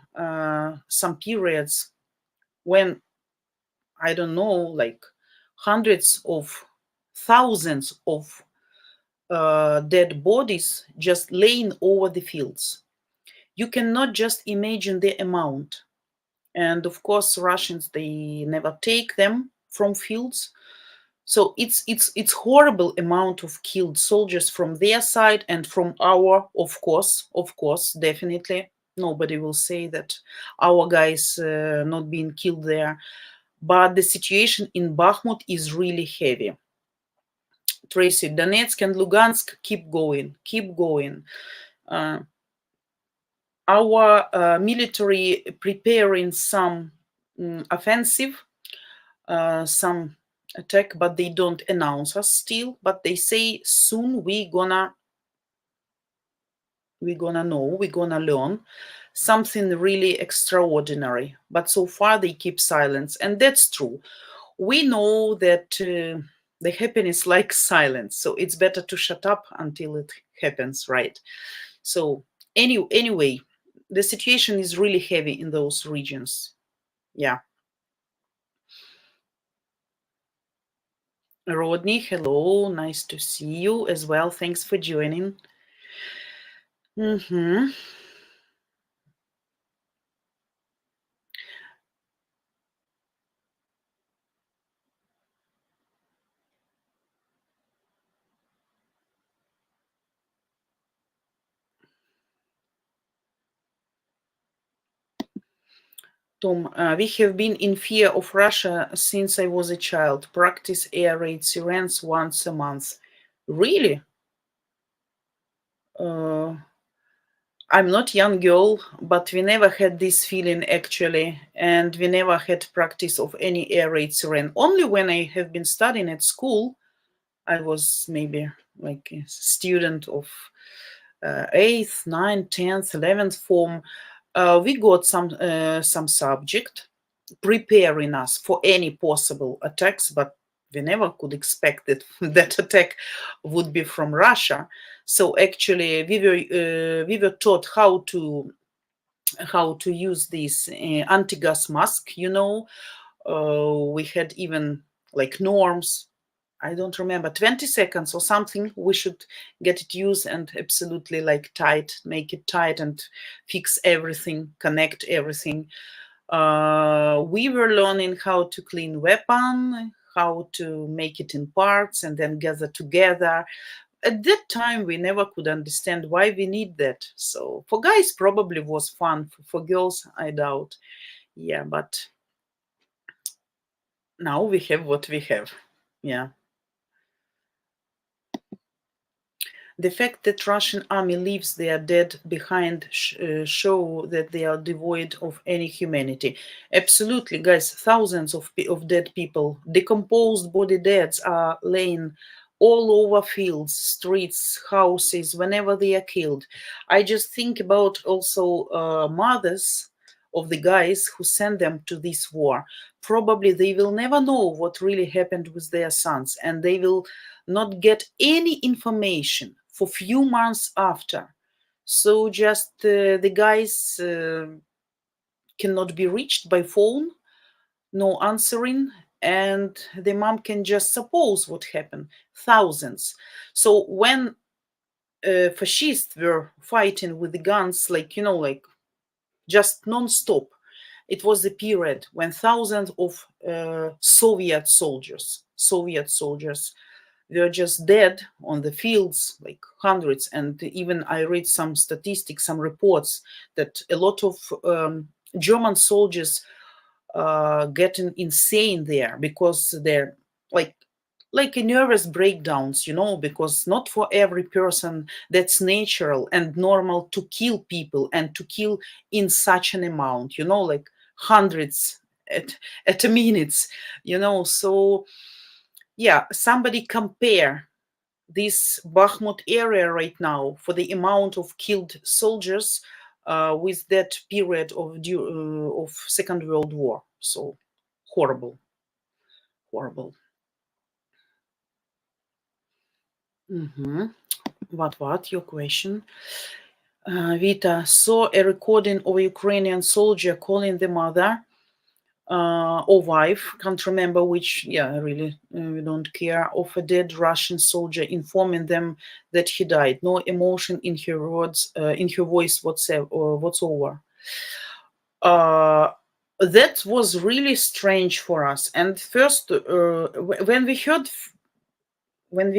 some periods when, I don't know, like hundreds of thousands of dead bodies just laying over the fields. You cannot just imagine the amount. And of course, Russians, they never take them from fields. So it's horrible amount of killed soldiers from their side and from our, of course, definitely. Nobody will say that our guys not being killed there. But the situation in Bakhmut is really heavy. Tracy, Donetsk and Lugansk keep going. Our military preparing some offensive, some attack, but they don't announce us still. But they say soon we're gonna know, we're gonna learn something really extraordinary. But so far they keep silence, and that's true. We know that the happiness like silence, so it's better to shut up until it happens, right? So anyway, the situation is really heavy in those regions. Yeah. Rodney, hello, nice to see you as well. Thanks for joining. Tom, we have been in fear of Russia since I was a child. Practice air raid sirens once a month. Really? I'm not young girl, but we never had this feeling actually, and we never had practice of any air raid siren. Only when I have been studying at school, I was maybe like a student of 8th, 9th, 10th, 11th form. We got some subject preparing us for any possible attacks, but we never could expect that that attack would be from Russia. So actually, we were taught how to use this anti-gas mask. We had even like norms. I don't remember, 20 seconds or something. We should get it used and absolutely like tight, make it tight and fix everything, connect everything. We were learning how to clean weapon, how to make it in parts and then gather together. At that time, we never could understand why we need that. So for guys, probably was fun. For girls, I doubt. Yeah, but now we have what we have. Yeah. The fact that Russian army leaves their dead behind show that they are devoid of any humanity. Absolutely, guys. Thousands of dead people, decomposed body deads are laying all over fields, streets, houses, whenever they are killed. I just think about also mothers of the guys who sent them to this war. Probably they will never know what really happened with their sons, and they will not get any information for few months after. So just the guys cannot be reached by phone, no answering, and the mom can just suppose what happened. Thousands. So when fascists were fighting with the guns, like, like just non-stop, it was the period when thousands of Soviet soldiers were just dead on the fields, like hundreds. And even I read some statistics, some reports that a lot of German soldiers getting insane there because they're like a nervous breakdowns, because not for every person that's natural and normal to kill people and to kill in such an amount, like hundreds at a minute, so yeah, somebody compare this Bakhmut area right now for the amount of killed soldiers with that period of Second World War. So horrible. What your question? Vita saw a recording of a Ukrainian soldier calling the mother or wife, can't remember which, really, we don't care, of a dead Russian soldier, informing them that he died. No emotion in her words, in her voice whatsoever. That was really strange for us. And first, when we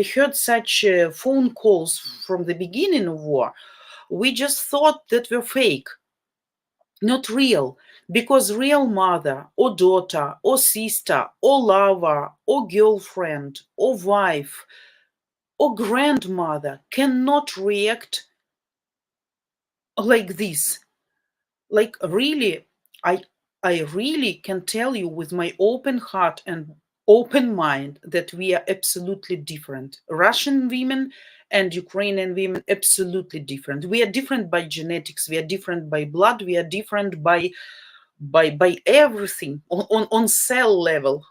heard such phone calls from the beginning of war, we just thought that were fake, not real, because real mother or daughter or sister or lover or girlfriend or wife or grandmother cannot react like this. Like really, I really can tell you with my open heart and open mind that we are absolutely different. Russian women and Ukrainian women absolutely different. We are different by genetics, we are different by blood, we are different by everything on cell level.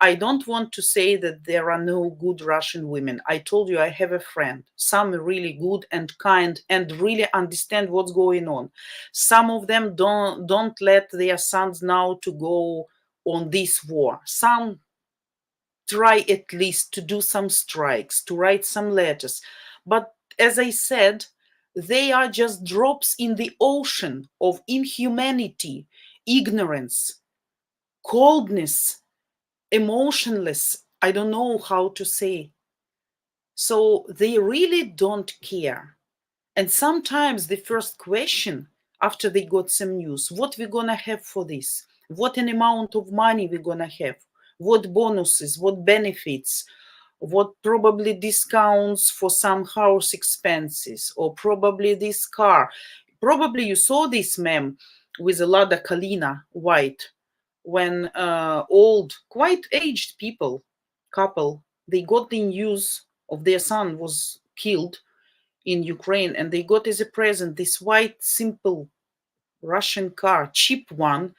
I don't want to say that there are no good Russian women. I told you I have a friend, some really good and kind and really understand what's going on. Some of them don't let their sons now to go on this war. Some try at least to do some strikes, to write some letters, but as I said, they are just drops in the ocean of inhumanity, ignorance, coldness, emotionless. I don't know how to say. So they really don't care. And sometimes the first question after they got some news, what we're gonna have for this? What an amount of money we're gonna have? What bonuses, what benefits, what probably discounts for some house expenses, or probably this car. Probably you saw this meme with a Lada Kalina white when old, quite aged couple, they got the news of their son was killed in Ukraine, and they got as a present this white, simple Russian car, cheap one,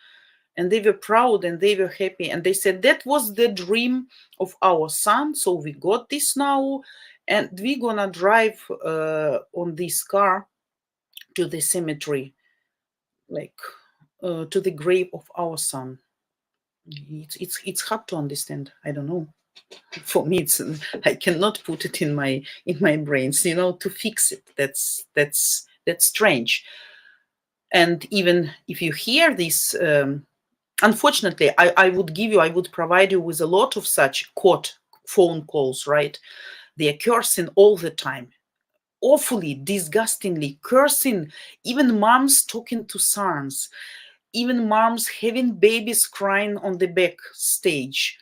and they were proud and they were happy. And they said that was the dream of our son, so we got this now, and we're gonna drive on this car to the cemetery, like to the grave of our son. It's hard to understand. I don't know. For me, I cannot put it in my brains, to fix it. That's strange. And even if you hear this, unfortunately, I would provide you with a lot of such court phone calls, right? They are cursing all the time, awfully, disgustingly cursing, even moms talking to sons, even moms having babies crying on the backstage.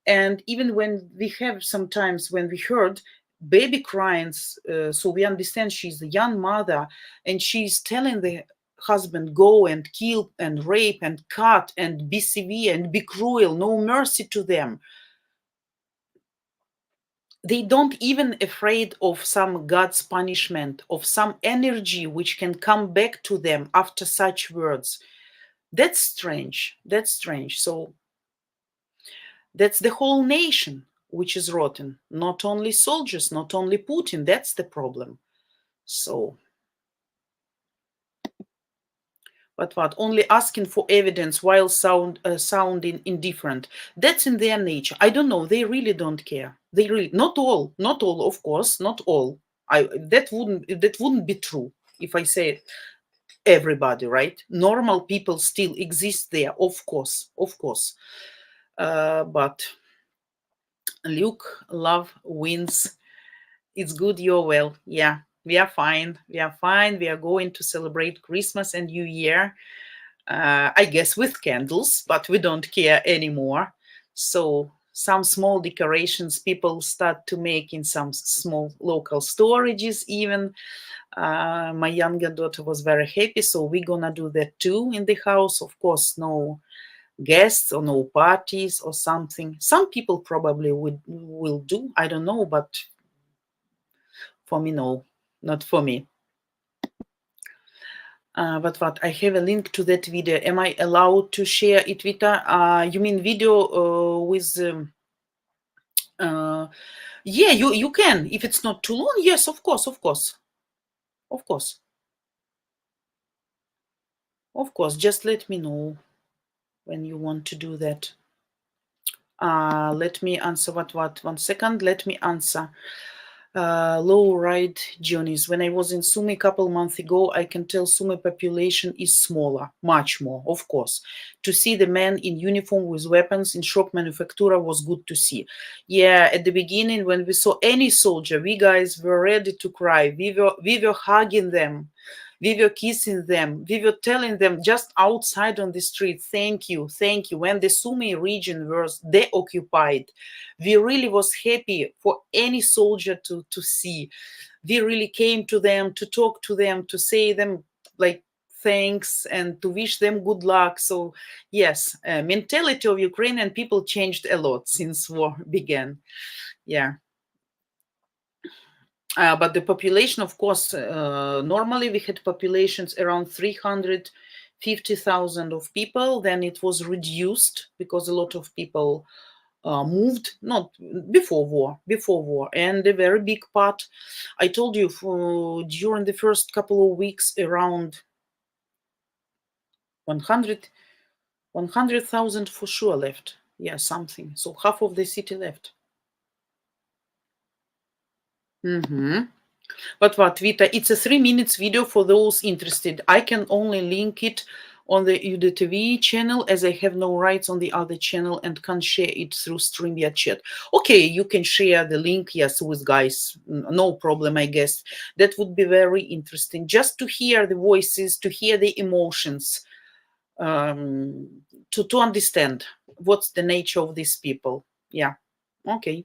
And even when we have sometimes when we heard baby crying, so we understand she's a young mother and she's telling the husband, go and kill and rape and cut and be severe and be cruel, no mercy to them. They don't even afraid of some God's punishment, of some energy which can come back to them after such words. That's strange. That's strange. So that's the whole nation which is rotten. Not only soldiers, not only Putin. That's the problem. So, but what? Only asking for evidence while sounding indifferent. That's in their nature. I don't know. They really don't care. They really not all, of course, not all. That wouldn't be true if I say everybody, right? Normal people still exist there, of course. But Luke, love wins. It's good you're well. Yeah, we are fine. We are fine. We are going to celebrate Christmas and New Year, I guess with candles, but we don't care anymore. So some small decorations people start to make in some small local storages even. My younger daughter was very happy, so we're gonna do that too in the house. Of course, no guests or no parties or something. Some people probably will do, I don't know, but for me, no, not for me. But what? I have a link to that video. Am I allowed to share it, Vita? You mean video with? Yeah, you can. If it's not too long, yes, of course. Just let me know when you want to do that. Let me answer what? 1 second. Let me answer. Low ride journeys. When I was in Sumy a couple months ago, I can tell Sumy population is smaller, much more, of course. To see the men in uniform with weapons in shop manufactura was good to see. Yeah, at the beginning, when we saw any soldier, we guys were ready to cry. We were hugging them. We were kissing them. We were telling them just outside on the street, thank you. When the Sumy region was deoccupied, we really was happy for any soldier to see. We really came to them, to talk to them, to say them like thanks and to wish them good luck. So yes, mentality of Ukrainian people changed a lot since war began. Yeah. But the population, of course, normally we had populations around 350,000 of people. Then it was reduced because a lot of people moved, not before war. And a very big part, I told you, during the first couple of weeks, around 100,000 for sure left. Yeah, something. So half of the city left. But what, Vita, it's a 3 minutes video for those interested. I can only link it on the UDTV channel as I have no rights on the other channel and can't share it through Streamyard chat. Okay, you can share the link, yes, with guys. No problem, I guess. That would be very interesting. Just to hear the voices, to hear the emotions, to understand what's the nature of these people. Yeah, okay.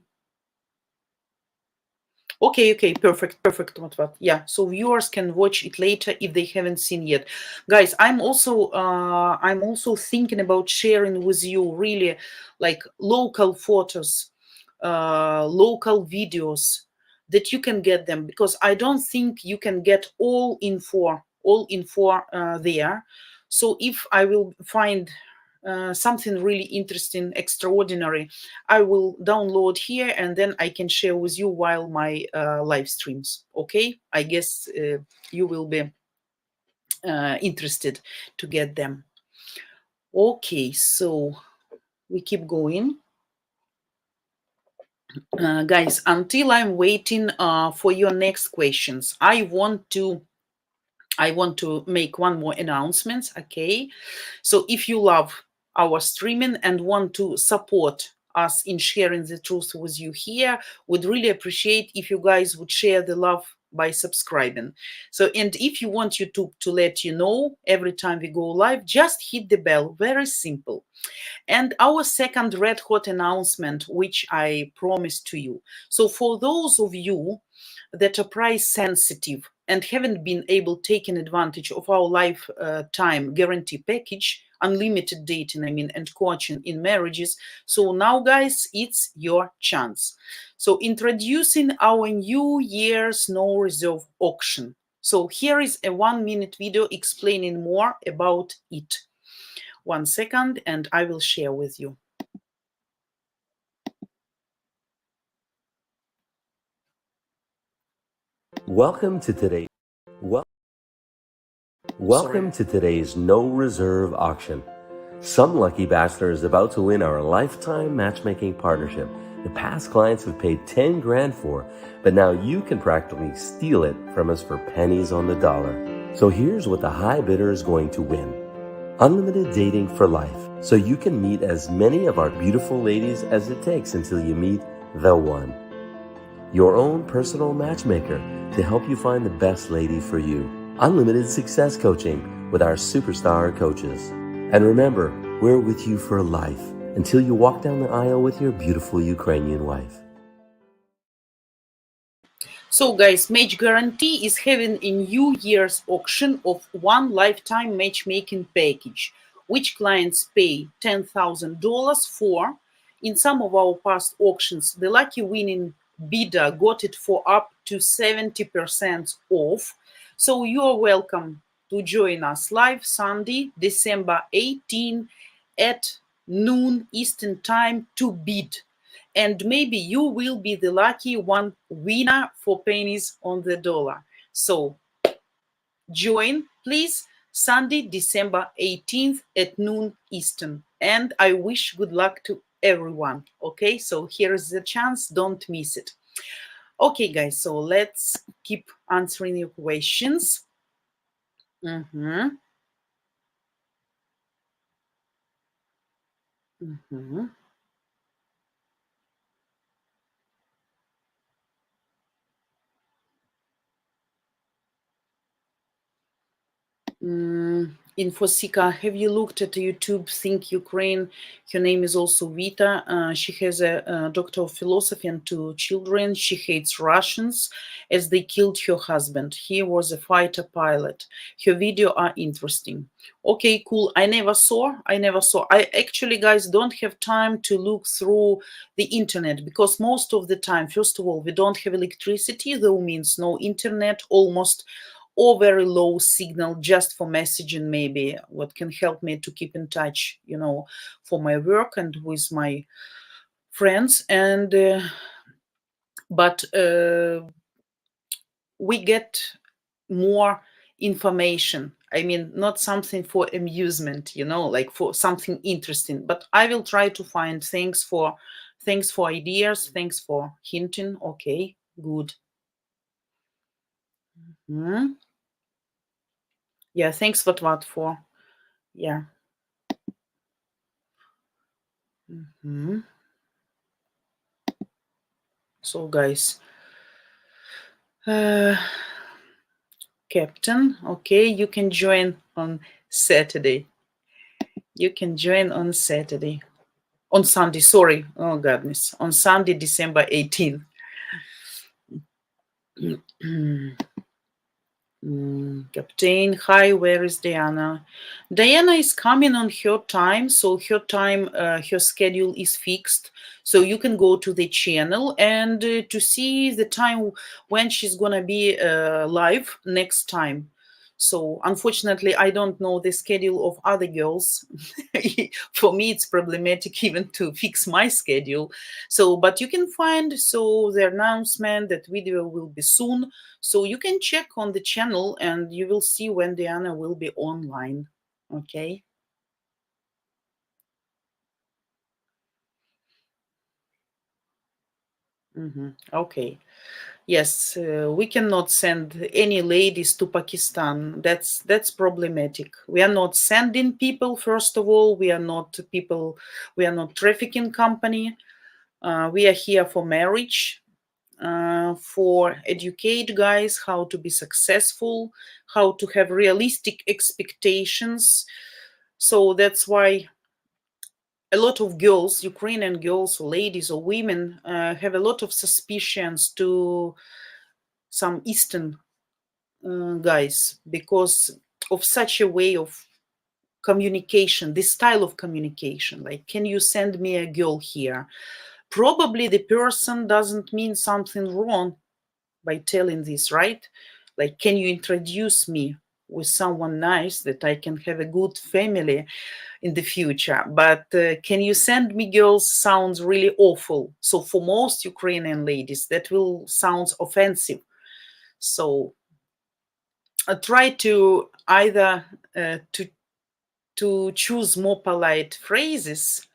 Okay, perfect. Yeah, so viewers can watch it later if they haven't seen yet. Guys, I'm also thinking about sharing with you really like local photos, local videos that you can get them, because I don't think you can get all info there. So if I will find something really interesting, extraordinary, I will download here and then I can share with you while my live streams. Okay, I guess you will be interested to get them. Okay, so we keep going. Guys, until I'm waiting for your next questions, I want to make one more announcement, okay? So if you love our streaming and want to support us in sharing the truth with you here, would really appreciate if you guys would share the love by subscribing. So, and if you want YouTube to let you know every time we go live, just hit the bell. Very simple. And our second red hot announcement, which I promised to you. So for those of you that are price sensitive and haven't been able taking advantage of our lifetime guarantee package, unlimited dating, and coaching in marriages. So now, guys, it's your chance. So introducing our New Year's No Reserve auction. So here is a 1-minute video explaining more about it. 1 second, and I will share with you. Welcome to today's No Reserve auction. Some lucky bachelor is about to win our lifetime matchmaking partnership that past clients have paid 10 grand for, but now you can practically steal it from us for pennies on the dollar. So here's what the high bidder is going to win. Unlimited dating for life, so you can meet as many of our beautiful ladies as it takes until you meet the one. Your own personal matchmaker to help you find the best lady for you. Unlimited success coaching with our superstar coaches. And remember, we're with you for life until you walk down the aisle with your beautiful Ukrainian wife. So guys, Match Guarantee is having a New Year's auction of one lifetime matchmaking package, which clients pay $10,000 for. In some of our past auctions, the lucky winning bidder got it for up to 70% off. So you are welcome to join us live Sunday, December 18 at noon Eastern Time to bid. And maybe you will be the lucky one winner for pennies on the dollar. So join, please, Sunday, December 18th at noon Eastern. And I wish good luck to everyone. Okay, so here's the chance. Don't miss it. Okay, guys, so let's keep answering your questions. Infosika, have you looked at YouTube Think Ukraine? Her name is also Vita. She has a doctor of philosophy and 2 children. She hates Russians as they killed her husband. He was a fighter pilot. Her video are interesting. Okay, cool. I never saw. I actually, guys, don't have time to look through the internet because most of the time, first of all, we don't have electricity, though means no internet almost, or very low signal just for messaging, maybe what can help me to keep in touch, for my work and with my friends. And but we get more information. Not something for amusement, like for something interesting, but I will try to find thanks for ideas, thanks for hinting. Okay, good. Yeah, thanks for yeah. So guys, Captain, okay, you can join on Saturday. On Sunday, sorry. Oh goodness, on Sunday, December 18th. Captain, hi, where is Diana? Diana is coming on her time, so her time, her schedule is fixed. So you can go to the channel and to see the time when she's gonna be live next time. So unfortunately, I don't know the schedule of other girls. For me, it's problematic even to fix my schedule. So, but you can find the announcement that video will be soon. So you can check on the channel and you will see when Diana will be online. Okay. Okay. Yes, we cannot send any ladies to Pakistan. That's problematic. We are not sending people. First of all, we are not people. We are not trafficking company. We are here for marriage, for educate guys how to be successful, how to have realistic expectations. So that's why a lot of girls, Ukrainian girls, or ladies, or women, have a lot of suspicions to some Eastern guys because of such a way of communication, this style of communication. Like, can you send me a girl here? Probably the person doesn't mean something wrong by telling this, right? Like, can you introduce me with someone nice that I can have a good family in the future? But can you send me girls sounds really awful. So for most Ukrainian ladies, that will sound offensive. So try to either to choose more polite phrases,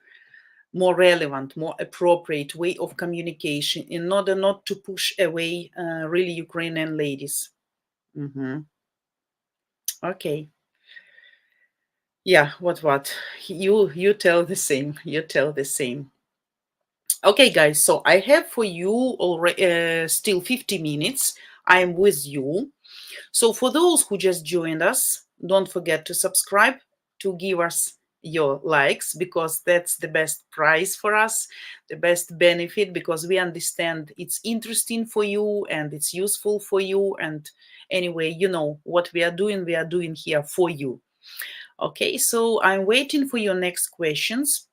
more relevant, more appropriate way of communication in order not to push away really Ukrainian ladies. Okay. Yeah, what? You tell the same. You tell the same. Okay, guys, so I have for you already still 50 minutes. I'm with you. So for those who just joined us, don't forget to subscribe, to give us your likes, because that's the best prize for us, the best benefit, because we understand it's interesting for you and it's useful for you. And anyway, you know what we are doing here for you. Okay, so I'm waiting for your next questions.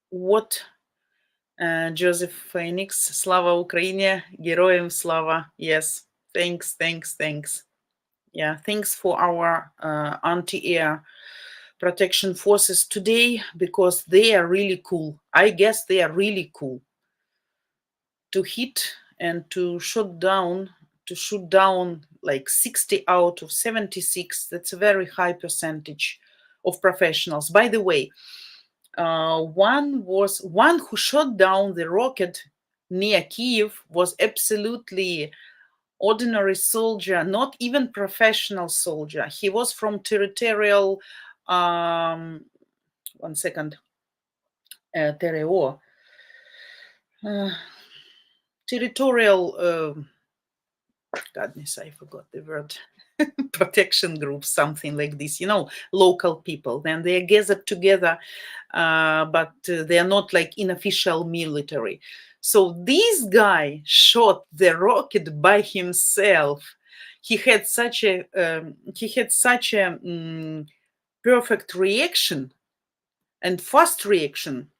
What Joseph Phoenix, Slava Ukraine, Героям Slava. Yes, thanks. Yeah, thanks for our anti-air protection forces today, because they are really cool. I guess they are really cool to hit and to shoot down like 60 out of 76. That's a very high percentage of professionals. By the way, one who shot down the rocket near Kiev was absolutely ordinary soldier, not even professional soldier. He was from territorial, one second, TRO, territorial, goodness, I forgot the word, protection group, something like this, local people. Then they are gathered together, but they are not like unofficial military. So this guy shot the rocket by himself. He had such a perfect reaction and fast reaction.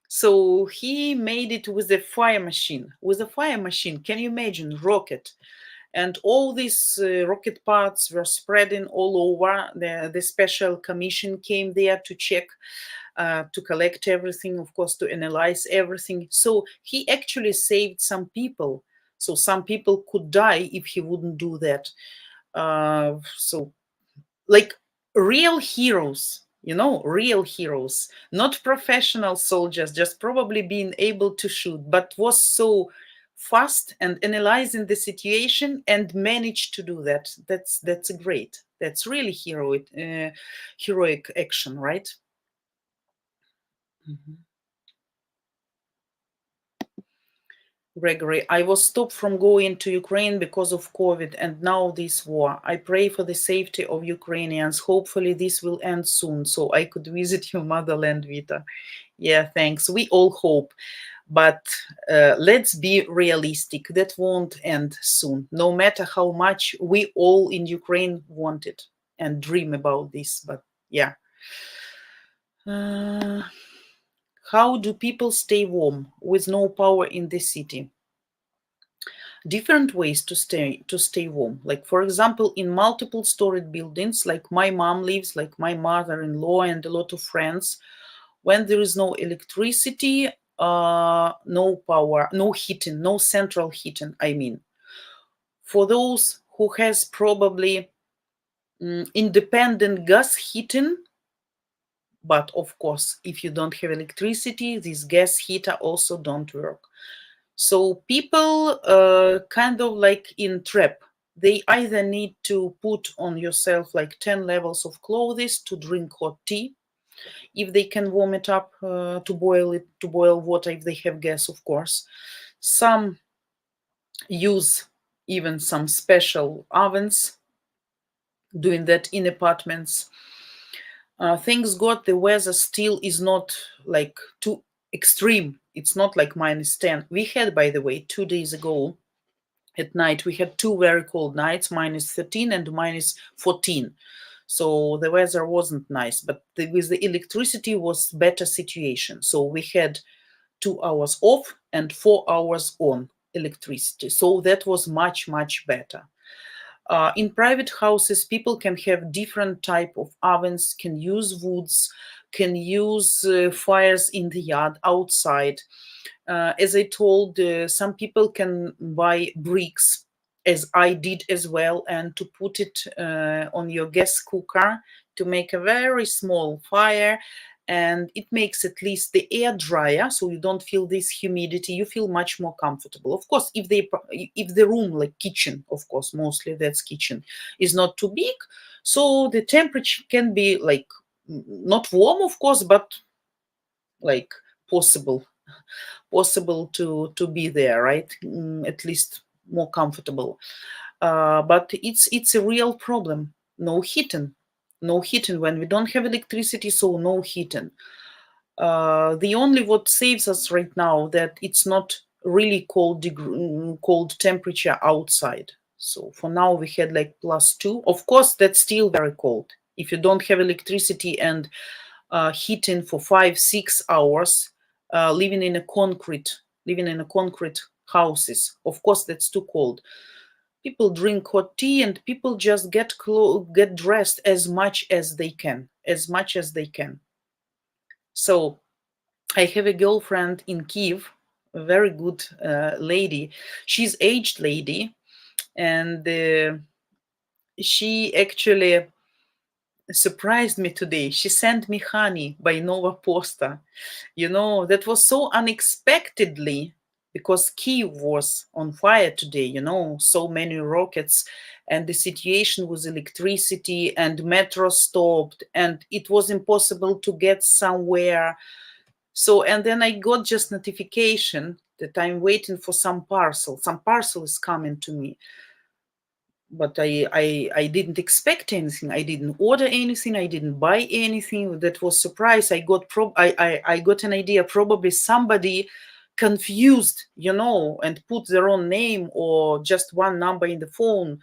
So he made it with a fire machine. Can you imagine? Rocket. And all these rocket parts were spreading all over. The special commission came there to check, to collect everything, of course, to analyze everything. So he actually saved some people. So some people could die if he wouldn't do that. So like real heroes, real heroes, not professional soldiers, just probably being able to shoot, but was so fast and analyzing the situation and managed to do that. That's great. That's really heroic action, right? Gregory, I was stopped from going to Ukraine because of COVID and now this war. I pray for the safety of Ukrainians. Hopefully this will end soon so I could visit your motherland, Vita. Yeah, thanks. We all hope. But let's be realistic. That won't end soon, no matter how much we all in Ukraine want it and dream about this. But yeah. How do people stay warm with no power in the city? Different ways to stay warm. Like, for example, in multiple storied buildings, like my mom lives, like my mother-in-law and a lot of friends, when there is no electricity, no power, no heating, no central heating, I mean. For those who has probably independent gas heating, But of course, if you don't have electricity, this gas heater also don't work. So people kind of like in trap. They either need to put on yourself like 10 levels of clothes to drink hot tea, if they can warm it up, to boil water if they have gas, of course. Some use even some special ovens, doing that in apartments. Thanks God, the weather still is not like too extreme. It's not like -10. We had, by the way, 2 days ago at night, we had two very cold nights, -13 and -14. So the weather wasn't nice, but with the electricity was better situation. So we had 2 hours off and 4 hours on electricity. So that was much, much better. In private houses, people can have different type of ovens, can use woods, can use fires in the yard, outside. As I told, some people can buy bricks, as I did as well, and to put it on your gas cooker to make a very small fire, and it makes at least the air drier, so you don't feel this humidity. You feel much more comfortable. Of course, if the room, like kitchen, of course, mostly that's kitchen, is not too big, so the temperature can be like not warm, of course, but like possible to be there, right? At least more comfortable. But it's a real problem. No heating when we don't have electricity, so no heating. The only what saves us right now that it's not really cold temperature outside. So for now we had like +2. Of course, that's still very cold. If you don't have electricity and heating for 5-6 hours, living in a concrete houses, of course that's too cold. People drink hot tea and people just get dressed as much as they can. So I have a girlfriend in Kiev, a very good lady. She's aged lady, and she actually surprised me today. She sent me honey by Nova Posta. That was so unexpectedly, because Kiev was on fire today, so many rockets, and the situation with electricity and metro stopped, and it was impossible to get somewhere. So, and then I got just notification that I'm waiting for some parcel. Some parcel is coming to me. But I didn't expect anything. I didn't order anything. I didn't buy anything. That was surprise. I got I got an idea. Probably somebody confused, and put their own name or just one number in the phone,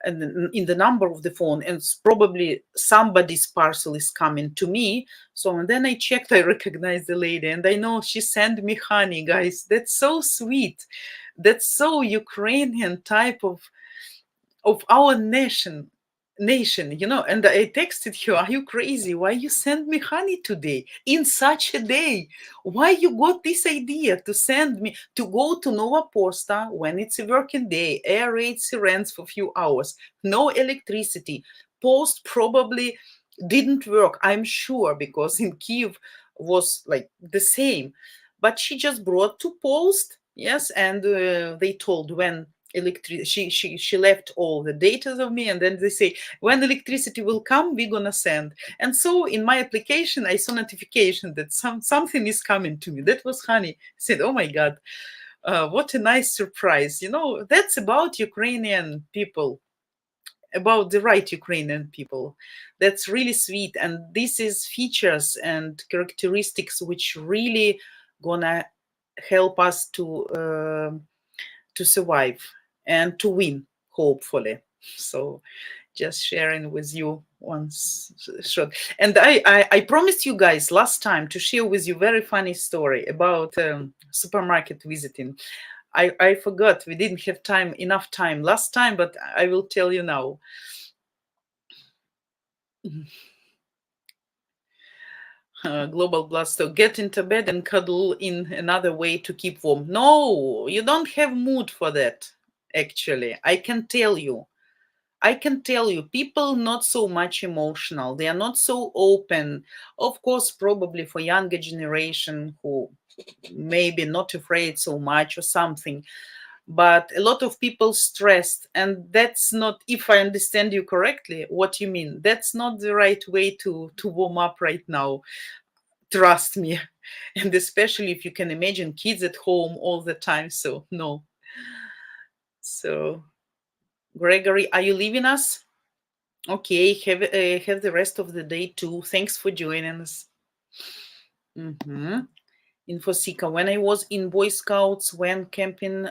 and in the number of the phone, and probably somebody's parcel is coming to me. So, and then I checked, I recognized the lady, and I know she sent me honey, guys. That's so sweet. That's so Ukrainian type of our nation. And I texted her, are you crazy? Why you send me honey today in such a day? Why you got this idea to send me to go to Nova Posta when it's a working day, air raid sirens for a few hours, no electricity, post probably didn't work, I'm sure, because in Kiev was like the same, but she just brought to post. Yes, and they told when she left all the data of me, and then they say when electricity will come, we're gonna send. And so in my application I saw notification that something is coming to me. That was honey. I said, oh my god, what a nice surprise. That's about Ukrainian people, about the right Ukrainian people. That's really sweet, and this is features and characteristics which really gonna help us to survive and to win, hopefully. So just sharing with you one shot. And I promised you guys last time to share with you very funny story about supermarket visiting. I forgot, we didn't have enough time last time, but I will tell you now. Global Blast. So get into bed and cuddle in another way to keep warm. No, you don't have mood for that. Actually, I can tell you, I can tell you, people not so much emotional. They are not so open. Of course, probably for younger generation who maybe not afraid so much or something. But a lot of people stressed, and that's not, if I understand you correctly, what you mean. That's not the right way to warm up right now. Trust me. And especially if you can imagine kids at home all the time. So no. So Gregory, are you leaving us? Okay, have the rest of the day too. Thanks for joining us. Infosika. When I was in Boy Scouts, when camping,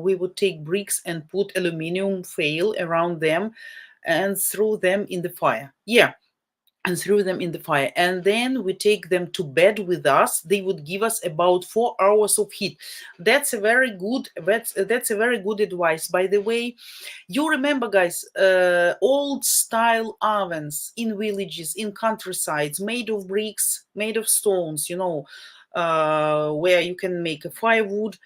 we would take bricks and put aluminum foil around them and throw them in the fire. Yeah, and threw them in the fire. And then we take them to bed with us. They would give us about 4 hours of heat. That's a very good. That's a very good advice. By the way, you remember, guys, old style ovens in villages, in countrysides, made of bricks, made of stones. Where you can make a firewood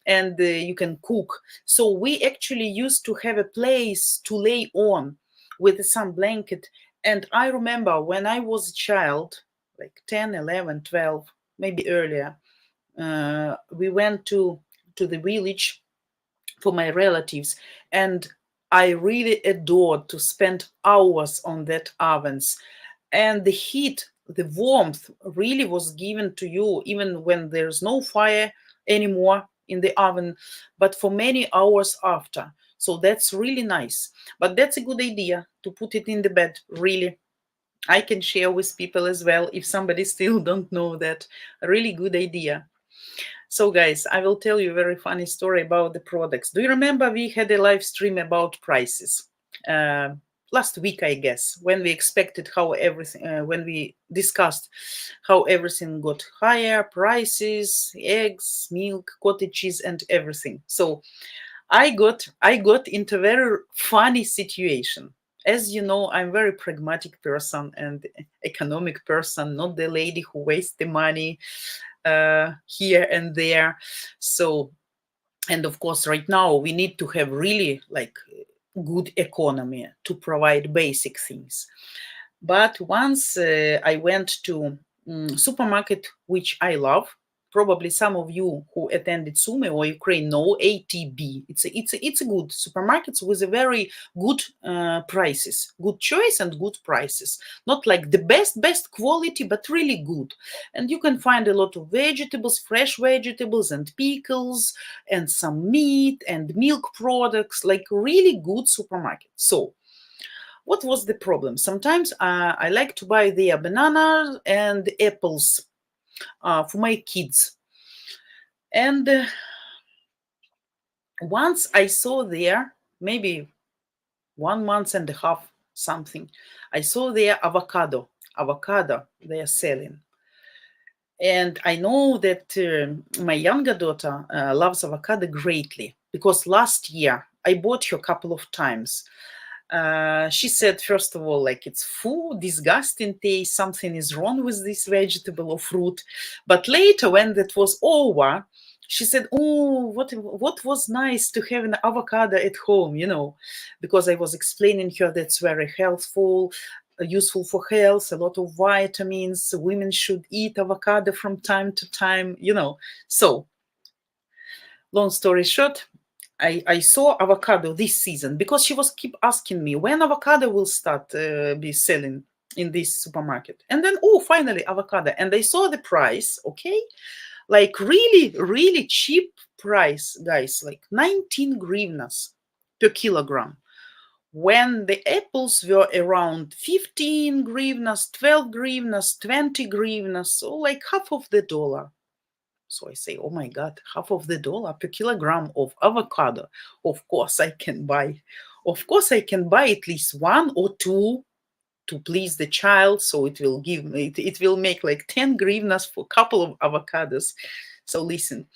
and you can cook. So we actually used to have a place to lay on with some blanket. And I remember when I was a child, like 10, 11, 12, maybe earlier, we went to the village for my relatives, and I really adored to spend hours on that ovens. And the heat, the warmth really was given to you even when there's no fire anymore in the oven, but for many hours after. So that's really nice. But that's a good idea to put it in the bed, really. I can share with people as well if somebody still don't know that. A really good idea. So guys, I will tell you a very funny story about the products. Do you remember we had a live stream about prices? Last week, I guess, when we expected how everything, when we discussed how everything got higher, prices, eggs, milk, cottage cheese, and everything. So I got into a very funny situation. As you know, I'm a very pragmatic person and economic person, not the lady who wastes the money here and there. So, and of course, right now we need to have really like good economy to provide basic things. But once I went to supermarket, which I love. Probably some of you who attended Sumy or Ukraine know ATB. It's a good supermarkets with a very good prices, good choice and good prices. Not like the best quality, but really good. And you can find a lot of vegetables, fresh vegetables and pickles, and some meat and milk products, like really good supermarket. So what was the problem? Sometimes I like to buy their bananas and apples for my kids. And once I saw there, maybe 1.5 months, something, I saw their avocado they are selling. And I know that my younger daughter loves avocado greatly, because last year I bought her a couple of times. She said, first of all, like, it's full, disgusting taste, something is wrong with this vegetable or fruit. But later, when that was over, she said, oh, what was nice to have an avocado at home, because I was explaining her that's very healthful, useful for health, a lot of vitamins. Women should eat avocado from time to time, So, long story short, I saw avocado this season because she was keep asking me when avocado will start be selling in this supermarket. And then, finally avocado. And I saw the price, okay? Like really cheap price, guys, like 19 hryvnias per kilogram. When the apples were around 15 hryvnias, 12 hryvnias, 20 hryvnias, so like half of the dollar. So I say, oh my God, half of the dollar per kilogram of avocado. Of course I can buy. Of course I can buy at least one or two to please the child. So it will give me, it will make like 10 hryvnias for a couple of avocados. So listen.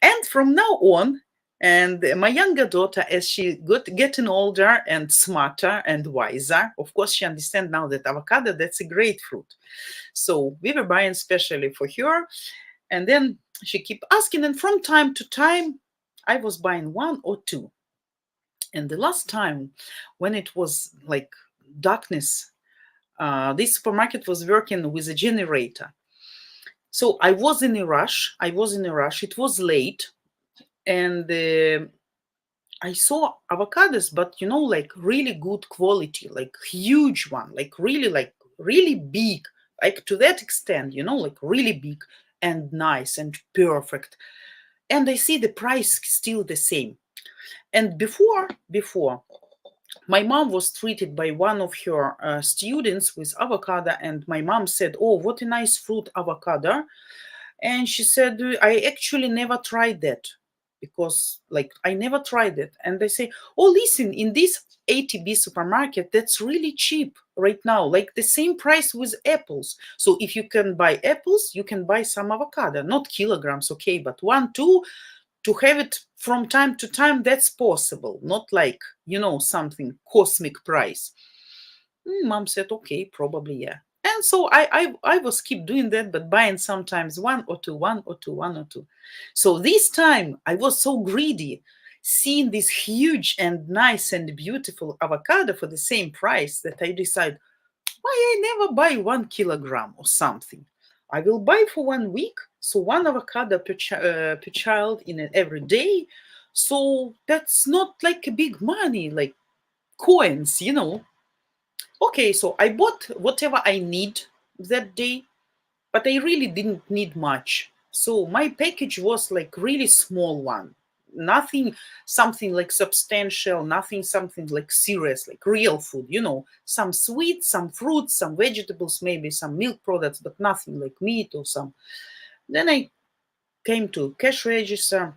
And from now on, and my younger daughter, as she getting older and smarter and wiser, of course, she understands now that avocado, that's a great fruit. So we were buying specially for her. And then she kept asking, and from time to time, I was buying one or two. And the last time when it was like darkness, this supermarket was working with a generator. So I was in a rush. It was late, and I saw avocados, but like really good quality, like huge one, like really big, like to that extent, like really big and nice and perfect. And I see the price still the same. And before, my mom was treated by one of her students with avocado, and my mom said, "Oh, what a nice fruit, avocado." And she said, "I actually never tried that, because like I never tried it." And they say, "Oh, listen, in this ATB supermarket, that's really cheap right now, like the same price with apples. So if you can buy apples, you can buy some avocado, not kilograms, okay, but 1, 2, to have it from time to time, that's possible, not like, something cosmic price." Mom said, "Okay, probably, yeah." And so I was keep doing that, but buying sometimes one or two, one or two, one or two. So this time I was so greedy, seeing this huge and nice and beautiful avocado for the same price, that I decided, why I never buy 1 kilogram or something. I will buy for 1 week, so one avocado per child in every day. So that's not like a big money, like coins. Okay, so I bought whatever I need that day, but I really didn't need much. So my package was like really small one. Nothing something like substantial, nothing something like serious, like real food, some sweets, some fruits, some vegetables, maybe some milk products, but nothing like meat or some. Then I came to cash register.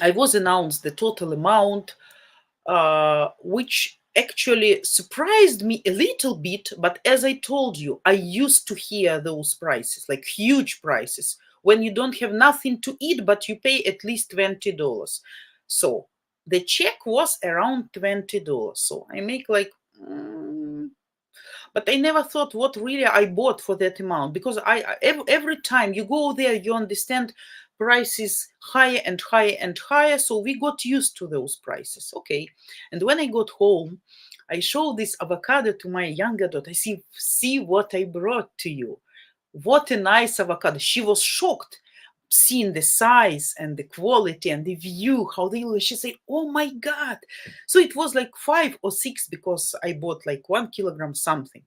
I was announced the total amount, which actually surprised me a little bit. But as I told you, I used to hear those prices, like huge prices, when you don't have nothing to eat, but you pay at least $20. So the check was around $20. So I make like, but I never thought what really I bought for that amount, because every time you go there, you understand prices higher and higher and higher. So we got used to those prices. Okay. And when I got home, I showed this avocado to my younger daughter. I see what I brought to you. What a nice avocado. She was shocked seeing the size and the quality and the view, how they look. She said, "Oh my God." So it was like 5 or 6, because I bought like 1 kilogram something.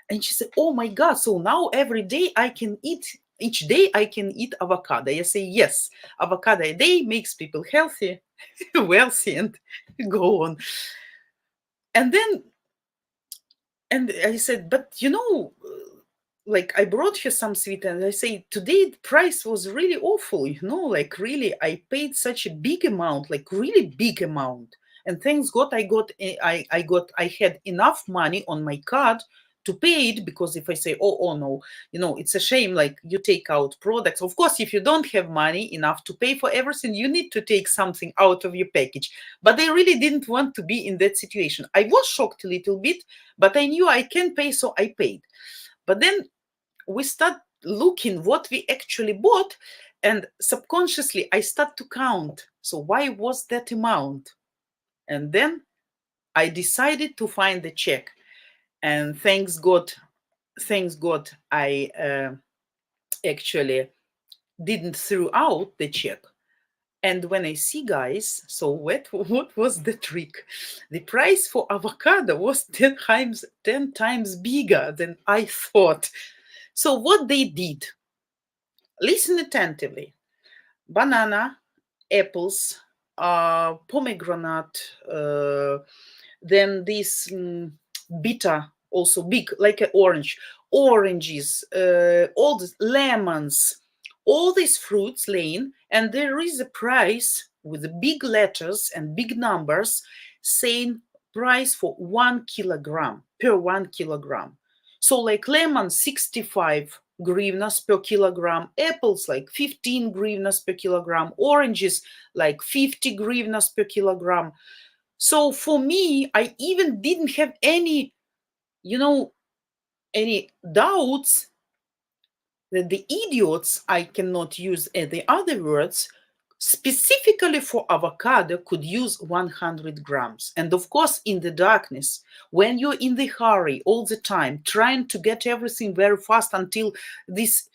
And she said, "Oh my God, so now every day I can eat, each day I can eat avocado." I say, "Yes, avocado a day makes people healthy, wealthy, and go on." And then, and I said, "But like I brought her some sweet," and I say, "Today the price was really awful, like really I paid such a big amount, like really big amount. And thanks God I had enough money on my card to pay it, because if I say, oh no, it's a shame, like you take out products. Of course, if you don't have money enough to pay for everything, you need to take something out of your package." But I really didn't want to be in that situation. I was shocked a little bit, but I knew I can pay, so I paid. But then we start looking what we actually bought, and subconsciously I start to count. So why was that amount? And then I decided to find the check. And thanks God, I actually didn't throw out the check. And when I see, guys, so what was the trick? The price for avocado was 10 times bigger than I thought. So what they did, listen attentively: banana, apples, pomegranate, then this bitter, also big, like an oranges, all the lemons, all these fruits laying, and there is a price with big letters and big numbers saying price for 1 kilogram, per 1 kilogram. So like lemon, 65 grivnas per kilogram, apples like 15 grivnas per kilogram, oranges like 50 grivnas per kilogram. So for me, I even didn't have any doubts that the idiots, I cannot use the other words, specifically for avocado could use 100 grams. And of course, in the darkness, when you're in the hurry all the time, trying to get everything very fast until this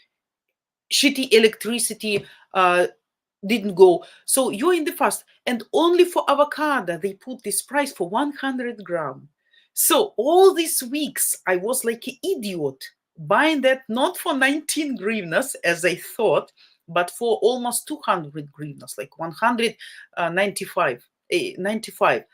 shitty electricity didn't go. So you're in the fast. And only for avocado, they put this price for 100 gram. So all these weeks, I was like an idiot buying that not for 19 hryvnias, as I thought, but for almost 200 hryvnias, like 195. 95.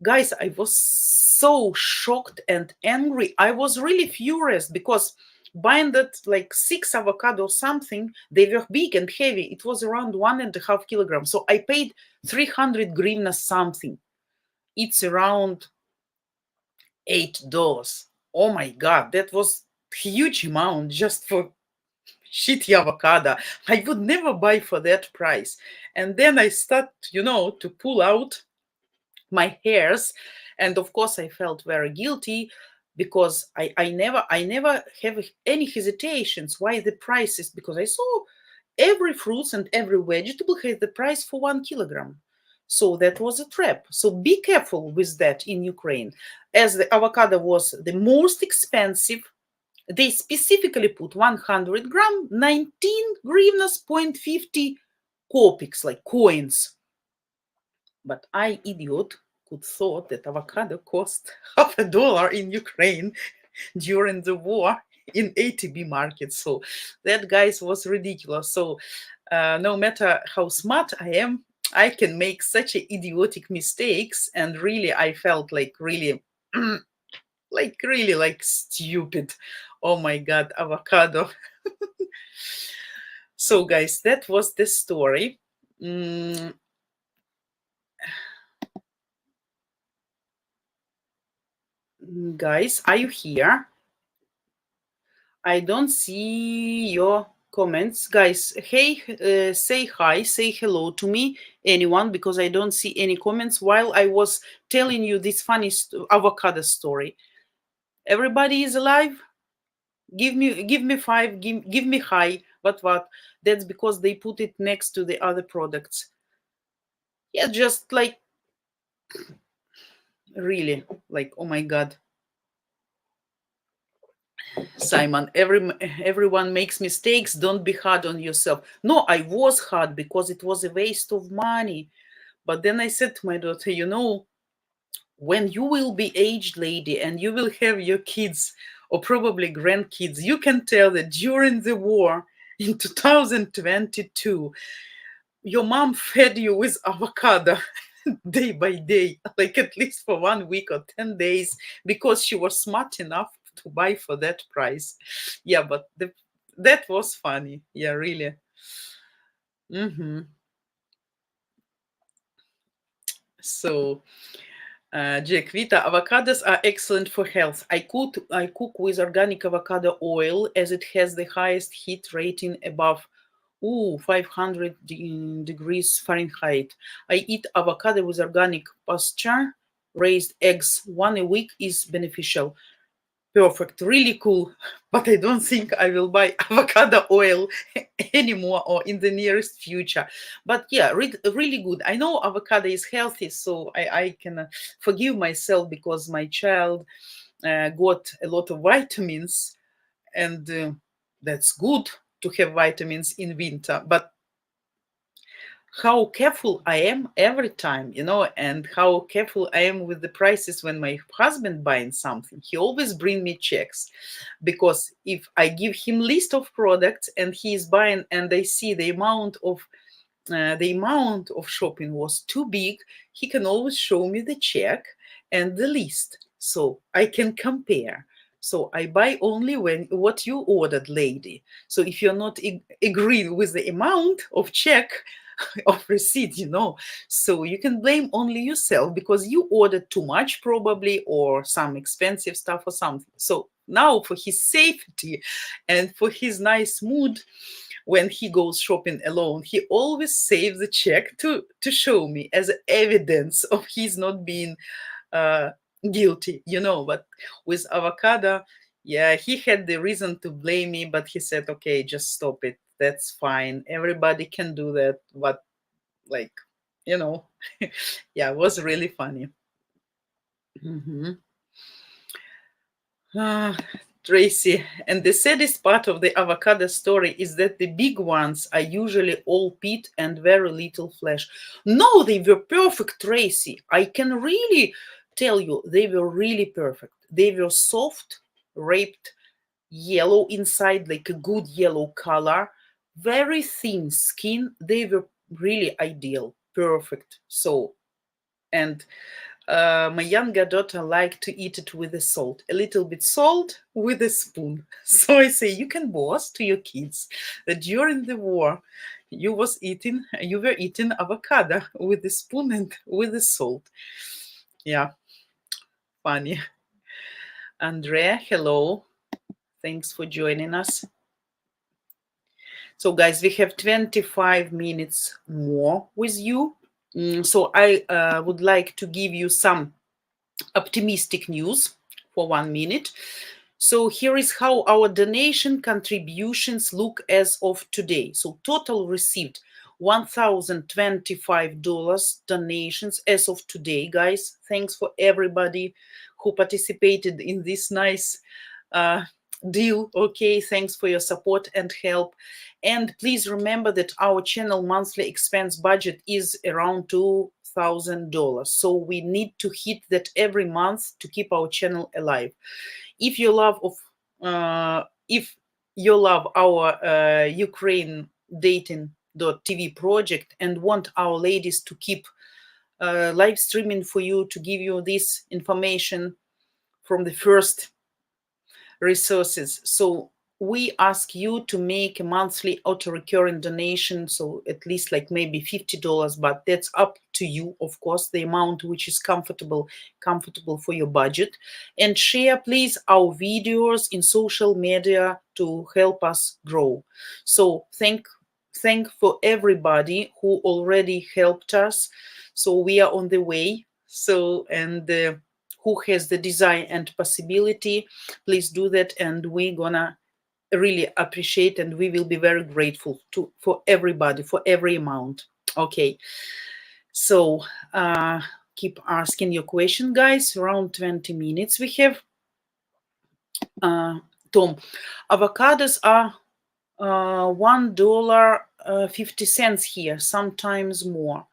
Guys, I was so shocked and angry. I was really furious because buying that like 6 avocado or something, they were big and heavy. It was around 1.5 kilograms. So I paid 300 hryvnias something. It's around $8. Oh my God, that was huge amount just for shitty avocado. I would never buy for that price. And then I start, to pull out my hairs. And of course, I felt very guilty because I never have any hesitations why the prices, because I saw every fruits and every vegetable has the price for 1 kilogram. So that was a trap. So be careful with that in Ukraine. As the avocado was the most expensive, they specifically put 100 gram, 19 hryvnias, 0.50 kopecks, like coins. But I, idiot, could thought that avocado cost $0.50 in Ukraine during the war in ATB market. So that, guys, was ridiculous. So no matter how smart I am, I can make such idiotic mistakes. And really, I felt like really, like stupid. Oh my God, avocado. So guys, that was the story. Guys, are you here? I don't see your comments. Guys, hey, say hi, say hello to me, anyone, because I don't see any comments while I was telling you this funny avocado story. Everybody is alive? Give me 5, give me hi. What? That's because they put it next to the other products. Yeah, just like, really, like, oh my God. Simon, everyone makes mistakes. Don't be hard on yourself. No, I was hard because it was a waste of money. But then I said to my daughter, when you will be aged lady and you will have your kids or probably grandkids, you can tell that during the war in 2022, your mom fed you with avocado day by day, like at least for 1 week or 10 days, because she was smart enough to buy for that price. Yeah, but that was funny. Yeah, really. So Jack Vita, avocados are excellent for health. I cook with organic avocado oil as it has the highest heat rating above 500 degrees Fahrenheit. I eat avocado with organic pasture raised eggs. 1 a week is beneficial. Perfect, really cool. But I don't think I will buy avocado oil anymore or in the nearest future. But yeah, really good. I know avocado is healthy, so I can forgive myself because my child got a lot of vitamins, and that's good to have vitamins in winter. But how careful I am every time, and how careful I am with the prices when my husband buying something. He always bring me checks, because if I give him list of products and he is buying and I see the amount of shopping was too big, he can always show me the check and the list so I can compare. So I buy only what you ordered, lady. So if you're not agreeing with the amount of check of receipt, so you can blame only yourself because you ordered too much probably, or some expensive stuff or something. So now, for his safety and for his nice mood, when he goes shopping alone, he always saves the check to show me as evidence of his not being guilty, But with avocado, yeah, he had the reason to blame me, but he said, okay, just stop it. That's fine. Everybody can do that. But like, you know, yeah, it was really funny. Mhm. Ah, Tracy, and the saddest part of the avocado story is that the big ones are usually all pit and very little flesh. No, they were perfect, Tracy. I can really tell you, they were really perfect. They were soft, raped, yellow inside, like a good yellow color, very thin skin. They were really ideal, perfect. So, and my younger daughter liked to eat it with the salt, a little bit salt with a spoon. So I say, you can boast to your kids that during the war, you were eating avocado with the spoon and with the salt. Yeah, funny. Andrea, hello. Thanks for joining us. So, guys, we have 25 minutes more with you. So I would like to give you some optimistic news for 1 minute. So here is how our donation contributions look as of today. So total received $1,025 donations as of today, guys. Thanks for everybody who participated in this nice deal. Okay, thanks for your support and help. And please remember that our channel monthly expense budget is around $2,000. So we need to hit that every month to keep our channel alive. If you love our Ukraine dating.tv project and want our ladies to keep live streaming for you, to give you this information from the first resources. So we ask you to make a monthly auto-recurring donation, so at least like maybe $50, but that's up to you, of course, the amount which is comfortable for your budget. And share, please, our videos in social media to help us grow. So thank for everybody who already helped us. So we are on the way. So, and who has the desire and possibility, please do that, and we're gonna really appreciate, and we will be very grateful for everybody, for every amount. Okay, so keep asking your question, guys. Around 20 minutes we have. Tom, avocados are $1.50 here, sometimes more.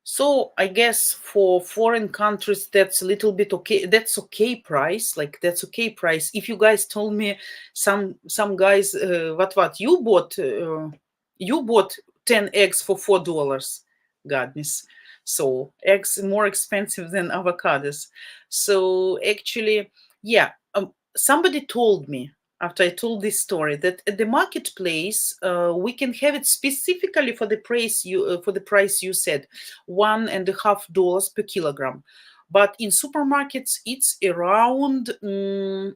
So I guess for foreign countries, that's a little bit okay. That's okay price. Like that's okay price. If you guys told me some guys, what you bought 10 eggs for $4. Goodness. So eggs more expensive than avocados. So actually, yeah, somebody told me after I told this story that at the marketplace we can have it specifically for the price you said, $1.50 per kilogram, but in supermarkets it's around $5.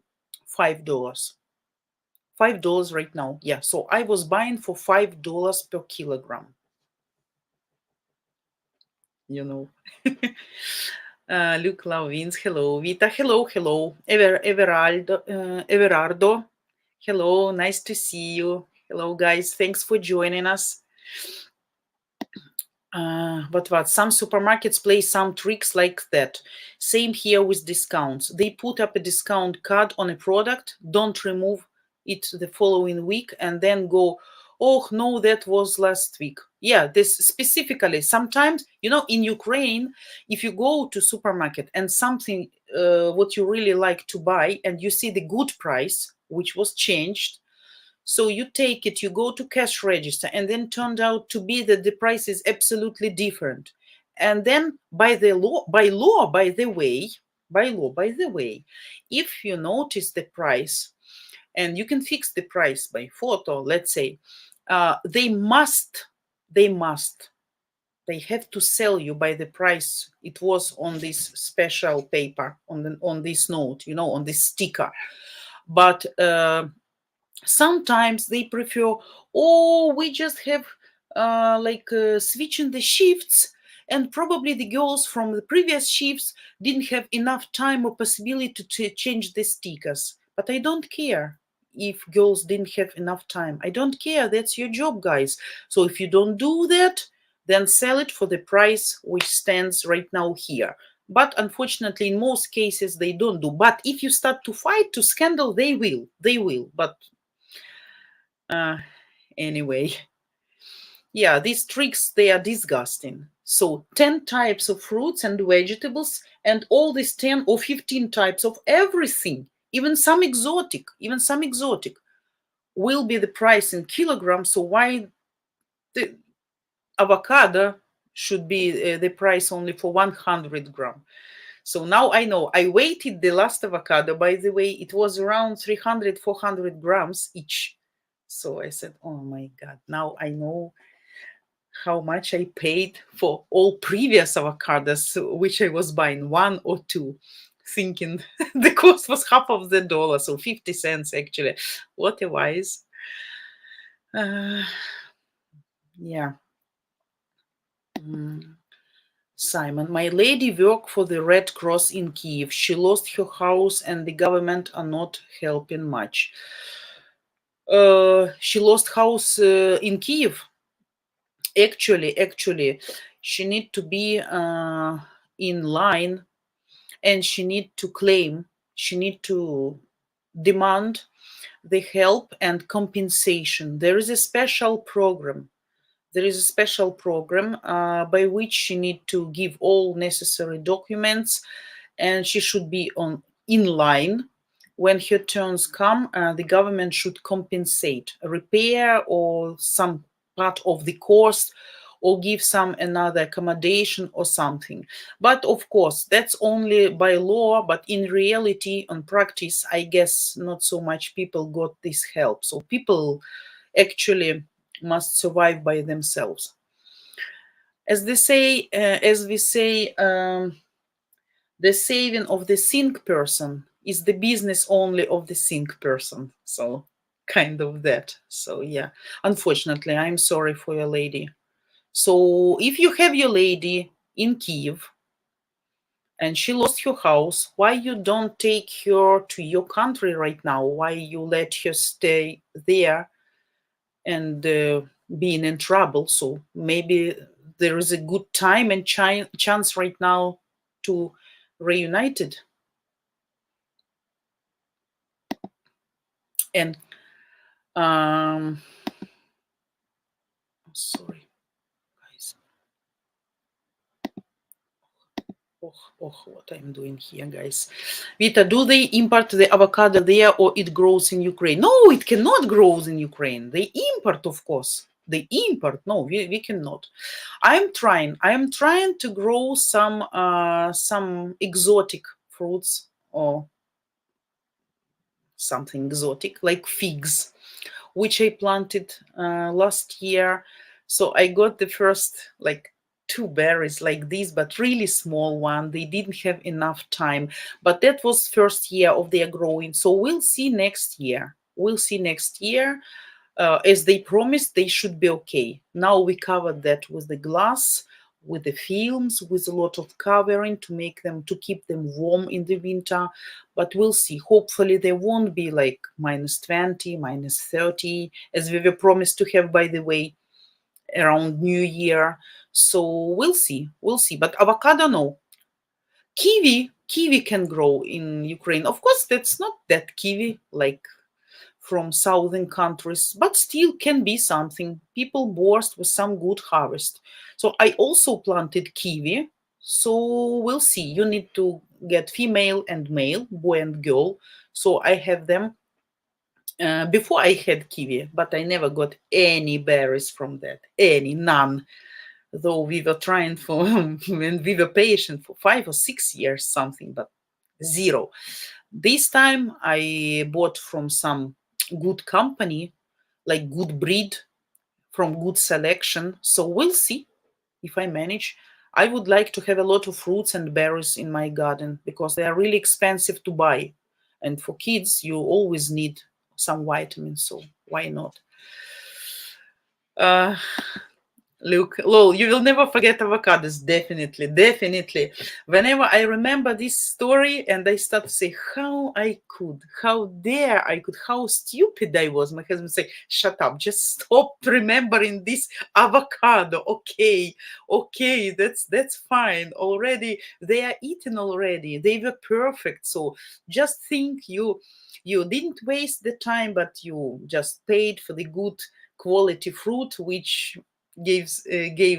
$5 right now. Yeah, so I was buying for $5 per kilogram. You know. Luke Lavins, hello. Vita, hello. Everardo, hello, nice to see you. Hello, guys. Thanks for joining us. But some supermarkets play some tricks like that. Same here with discounts. They put up a discount card on a product, don't remove it the following week, and then go, oh no, that was last week. Yeah, this specifically. Sometimes, in Ukraine, if you go to supermarket and something what you really like to buy, and you see the good price, which was changed, so you take it, you go to cash register, and then turned out to be that the price is absolutely different. And then by law, by the way, if you notice the price, and you can fix the price by photo, let's say, they have to sell you by the price it was on this special paper, on this note, on this sticker. But sometimes they prefer, we just have switching the shifts, and probably the girls from the previous shifts didn't have enough time or possibility to change the stickers. But I don't care if girls didn't have enough time. I don't care. That's your job, guys. So if you don't do that, then sell it for the price which stands right now here. But unfortunately, in most cases, they don't do. But if you start to fight, to scandal, they will. They will. But anyway, yeah, these tricks, they are disgusting. So 10 types of fruits and vegetables, and all these 10 or 15 types of everything, even some exotic, will be the price in kilograms. So why the avocado should be the price only for 100 gram? So now I know. I weighted the last avocado, by the way, it was around 300, 400 grams each. So I said, oh my God, now I know how much I paid for all previous avocados, which I was buying, 1 or 2, thinking the cost was half of the dollar, so 50 cents actually. What a wise. Yeah. Simon, my lady worked for the Red Cross in Kiev. She lost her house and the government are not helping much. She lost house in Kiev. Actually, she need to be in line, and she need to claim, she need to demand the help and compensation. There is a special program. By which she need to give all necessary documents, and she should be in line. When her turns come, the government should compensate, repair or some part of the cost, or give some another accommodation or something. But of course, that's only by law, but in reality, on practice, I guess not so much people got this help. So people actually must survive by themselves. As we say, the saving of the sink person is the business only of the sink person. So kind of that. So yeah, unfortunately, I'm sorry for your lady. So if you have your lady in Kiev and she lost her house, why you don't take her to your country right now? Why you let her stay there and being in trouble? So maybe there is a good time and chance right now to reunited. And sorry guys, what I'm doing here, guys. Vita, do they import the avocado there or it grows in Ukraine? No, it cannot grow in Ukraine. They import, of course. They import. No, we cannot. I am trying to grow some exotic fruits or something exotic like figs, which I planted last year. So I got the first like 2 berries like this, but really small one. They didn't have enough time, but that was first year of their growing. So we'll see next year. As they promised, they should be okay. Now we covered that with the glass, with the films, with a lot of covering to keep them warm in the winter. But we'll see. Hopefully they won't be like -20, -30, as we were promised to have, by the way, around New Year. So we'll see. But avocado, no. Kiwi can grow in Ukraine. Of course, that's not that kiwi like from southern countries, but still can be something. People boast with some good harvest. So I also planted kiwi. So we'll see. You need to get female and male, boy and girl. So I have them. Before I had kiwi, but I never got any berries from that. None. Though we were trying for, and we were patient for 5 or 6 years, something, but zero. This time I bought from some good company, like good breed, from good selection. So we'll see if I manage. I would like to have a lot of fruits and berries in my garden because they are really expensive to buy. And for kids, you always need some vitamins, so why not? Look, lol, you will never forget avocados. Definitely, definitely. Whenever I remember this story and I start to say, how I could, how dare I could, how stupid I was, my husband say, shut up, just stop remembering this avocado. Okay, okay, that's fine. Already, they are eaten already. They were perfect. So just think you didn't waste the time, but you just paid for the good quality fruit, which gave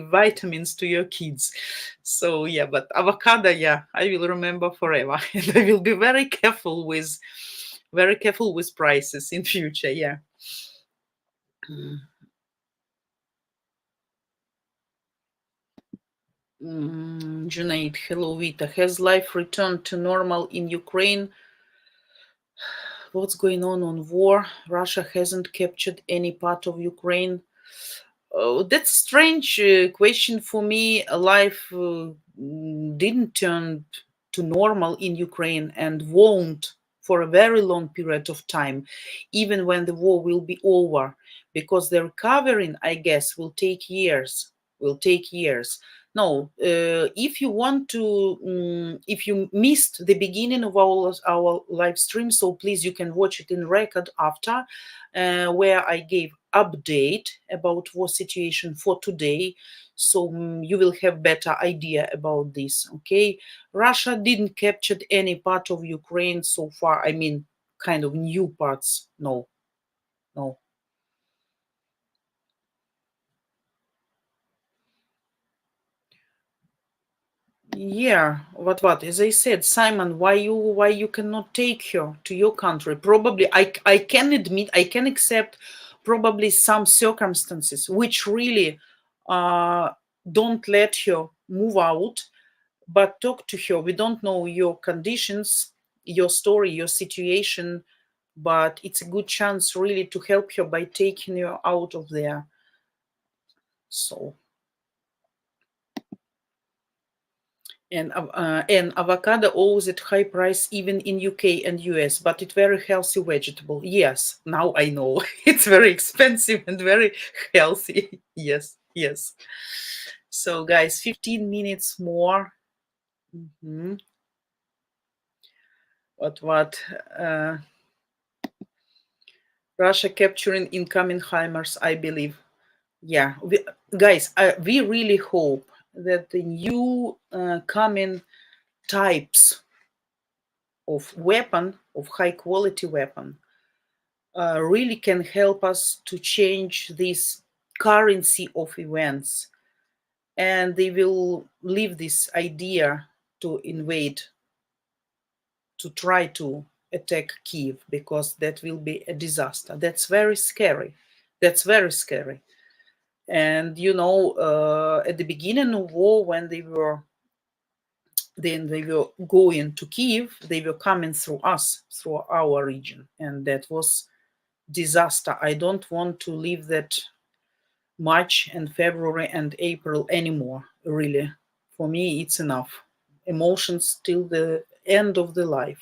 vitamins to your kids. So yeah, but avocado, yeah, I will remember forever, and I will be very careful with prices in future. Yeah. Junaid, hello Vita. Has life returned to normal in Ukraine? What's going on war? Russia hasn't captured any part of Ukraine. Oh, that's a strange question for me. Life didn't turn to normal in Ukraine and won't for a very long period of time, even when the war will be over, because the recovering, I guess, will take years. Will take years. No, if you want to, if you missed the beginning of our live stream, so please you can watch it in record after, where I gave update about war situation for today, so you will have better idea about this. Okay, Russia didn't capture any part of Ukraine so far. I mean, kind of new parts. No, no. Yeah, what? As I said, Simon, why you cannot take her to your country? Probably I can admit, I can accept probably some circumstances which really uh don't let her move out, but talk to her. We don't know your conditions, your story, your situation, but it's a good chance really to help her by taking her out of there. So and avocado always at high price even in UK and US, but it's very healthy vegetable. Yes, now I know it's very expensive and very healthy. Yes, yes. So guys, 15 minutes more. Mhm. What? Uh, Russia capturing incoming HIMARS, I believe. Yeah, guys, we really hope that the new coming types of weapon, of high quality weapon, really can help us to change this currency of events. And they will leave this idea to invade, to try to attack Kiev, because that will be a disaster. That's very scary. That's very scary. And at the beginning of war, when they were going to Kiev, they were coming through us, through our region, and that was disaster. I don't want to live that March and February and April anymore, really. For me, it's enough. Emotions till the end of the life.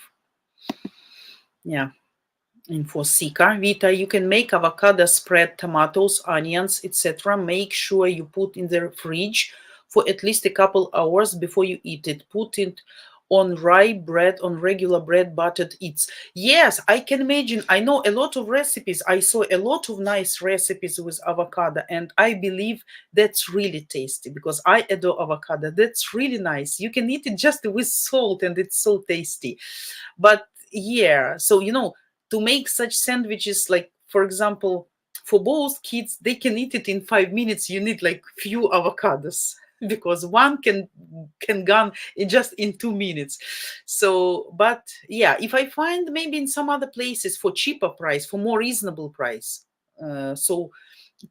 Yeah. And for Sika, Vita, you can make avocado spread, tomatoes, onions, etc. Make sure you put in the fridge for at least a couple hours before you eat it. Put it on rye bread, on regular bread, buttered eats. Yes, I can imagine. I know a lot of recipes. I saw a lot of nice recipes with avocado, and I believe that's really tasty because I adore avocado. That's really nice. You can eat it just with salt, and it's so tasty. But yeah, so to make such sandwiches, like for example, for both kids, they can eat it in 5 minutes. You need like few avocados because one can gone in just in 2 minutes. So, but yeah, if I find maybe in some other places for cheaper price, for more reasonable price, so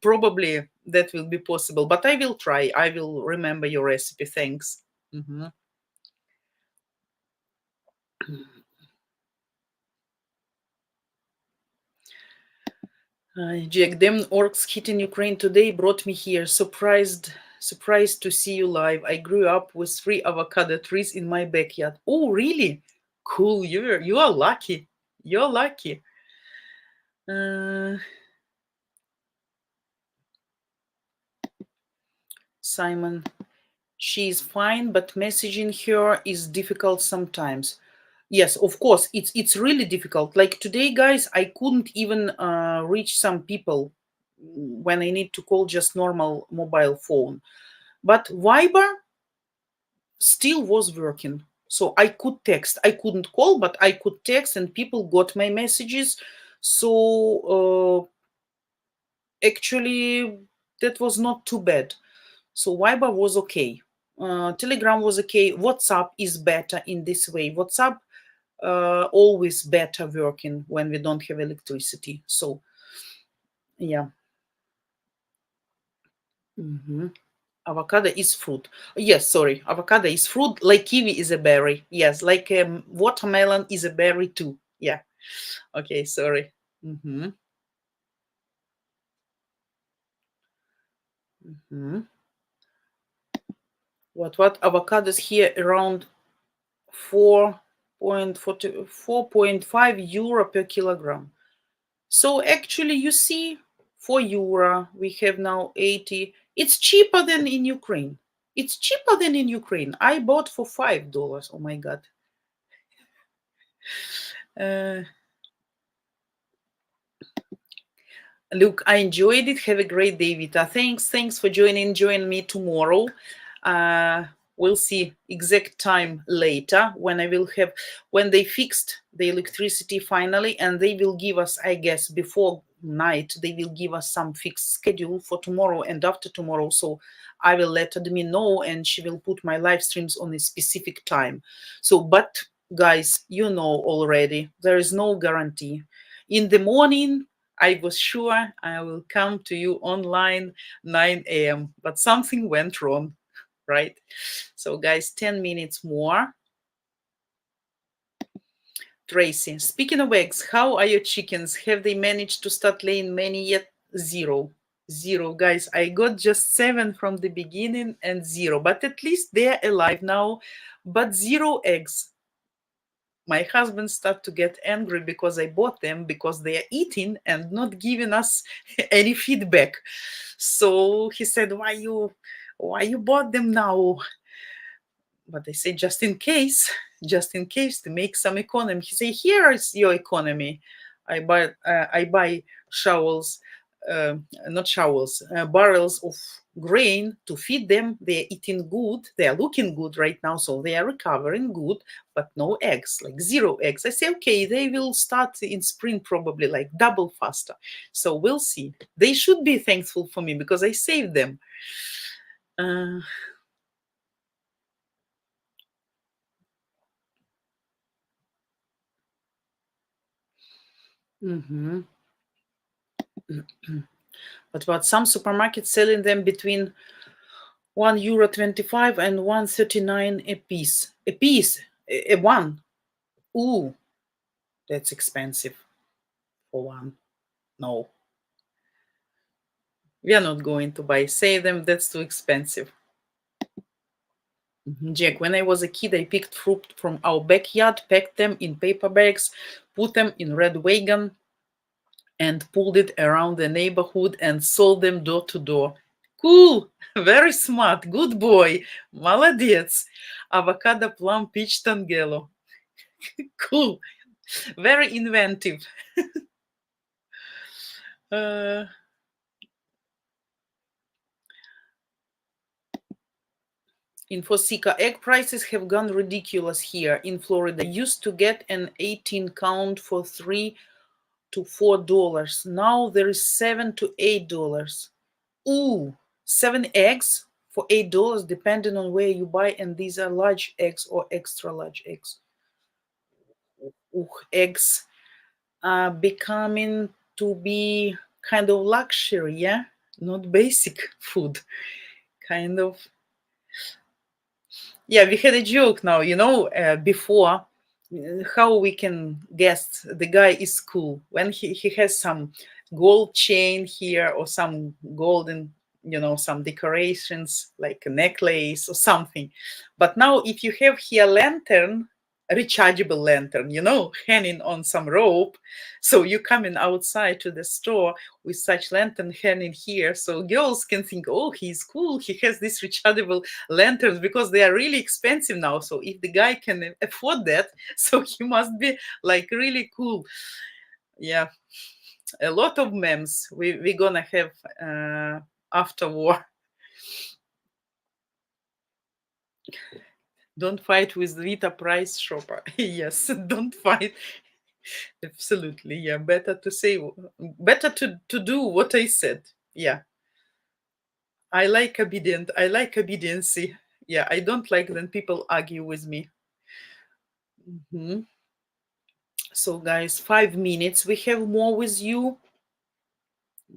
probably that will be possible. But I will try. I will remember your recipe. Thanks. Mhm. Jack, them orcs hitting Ukraine today brought me here. Surprised to see you live. I grew up with 3 avocado trees in my backyard. Oh, really? Cool. You are lucky. You're lucky. Uh, Simon, she's fine, but messaging her is difficult sometimes. Yes, of course, it's really difficult. Like today, guys, I couldn't even reach some people when I need to call just normal mobile phone. But Viber still was working. So I could text. I couldn't call, but I could text, and people got my messages. So actually, that was not too bad. So Viber was okay. Telegram was okay. WhatsApp is better in this way. WhatsApp always better working when we don't have electricity. So yeah. Mhm. Avocado is fruit. Yes, sorry. Avocado is fruit. Like kiwi is a berry. Yes, like watermelon is a berry too. Yeah. Okay, sorry. Hmm. Hmm. What avocados here around 4.5 euro per kilogram. So actually, you see, €4 we have now 80. It's cheaper than in Ukraine. It's cheaper than in Ukraine. I bought for $5. Oh my god. Uh, Look, I enjoyed it. Have a great day, Vita. Thanks for joining. Join me tomorrow. We'll see exact time later when they fixed the electricity finally, and they will give us, I guess, before night, they will give us some fixed schedule for tomorrow and after tomorrow. So I will let admin know, and she will put my live streams on a specific time. So, but guys, you know already, there is no guarantee. In the morning, I was sure I will come to you online 9 a.m., but something went wrong, right? So, guys, 10 minutes more. Tracy, speaking of eggs, how are your chickens? Have they managed to start laying many yet? Zero. Zero, guys. I got just 7 from the beginning and 0, but at least they're alive now, but 0 eggs. My husband started to get angry because I bought them, because they are eating and not giving us any feedback. So he said, why you bought them now? But I say, just in case to make some economy. He say, here is your economy. I buy shovels, not shovels, barrels of grain to feed them. They're eating good. They're looking good right now, so they are recovering good, but no eggs, like 0 eggs. I say, okay, they will start in spring probably, like double faster. So we'll see. They should be thankful for me because I saved them. Mhm. But some supermarkets selling them between €1.25 and €1.39 a piece. A piece, a one. Ooh, that's expensive for one. No, we are not going to buy. Save them. That's too expensive. Jack, when I was a kid, I picked fruit from our backyard, packed them in paper bags, put them in red wagon, and pulled it around the neighborhood and sold them door to door. Cool, very smart, good boy, молодец. Avocado, plum, peach, tangelo. Cool, very inventive. In Fosica, egg prices have gone ridiculous here in Florida. Used to get an 18 count for $3 to $4. Now there is $7 to $8. Ooh, 7 eggs for $8, depending on where you buy, and these are large eggs or extra large eggs. Ooh, eggs are becoming to be kind of luxury, yeah? Not basic food. Kind of. Yeah, we had a joke now, before, how we can guess the guy is cool when he has some gold chain here or some golden, some decorations like a necklace or something. But now if you have here lantern rechargeable lantern, you know, hanging on some rope. So you coming outside to the store with such lantern hanging here, so girls can think, oh, he's cool, he has these rechargeable lanterns, because they are really expensive now. So if the guy can afford that, so he must be like really cool. Yeah, a lot of memes we're gonna have after war. Don't fight with Vita price shopper. Yes, don't fight. Absolutely, yeah. Better to say, better to do what I said. Yeah, I like obedient. I like obediency. Yeah, I don't like when people argue with me. Mhm. So, guys, 5 minutes. We have more with you.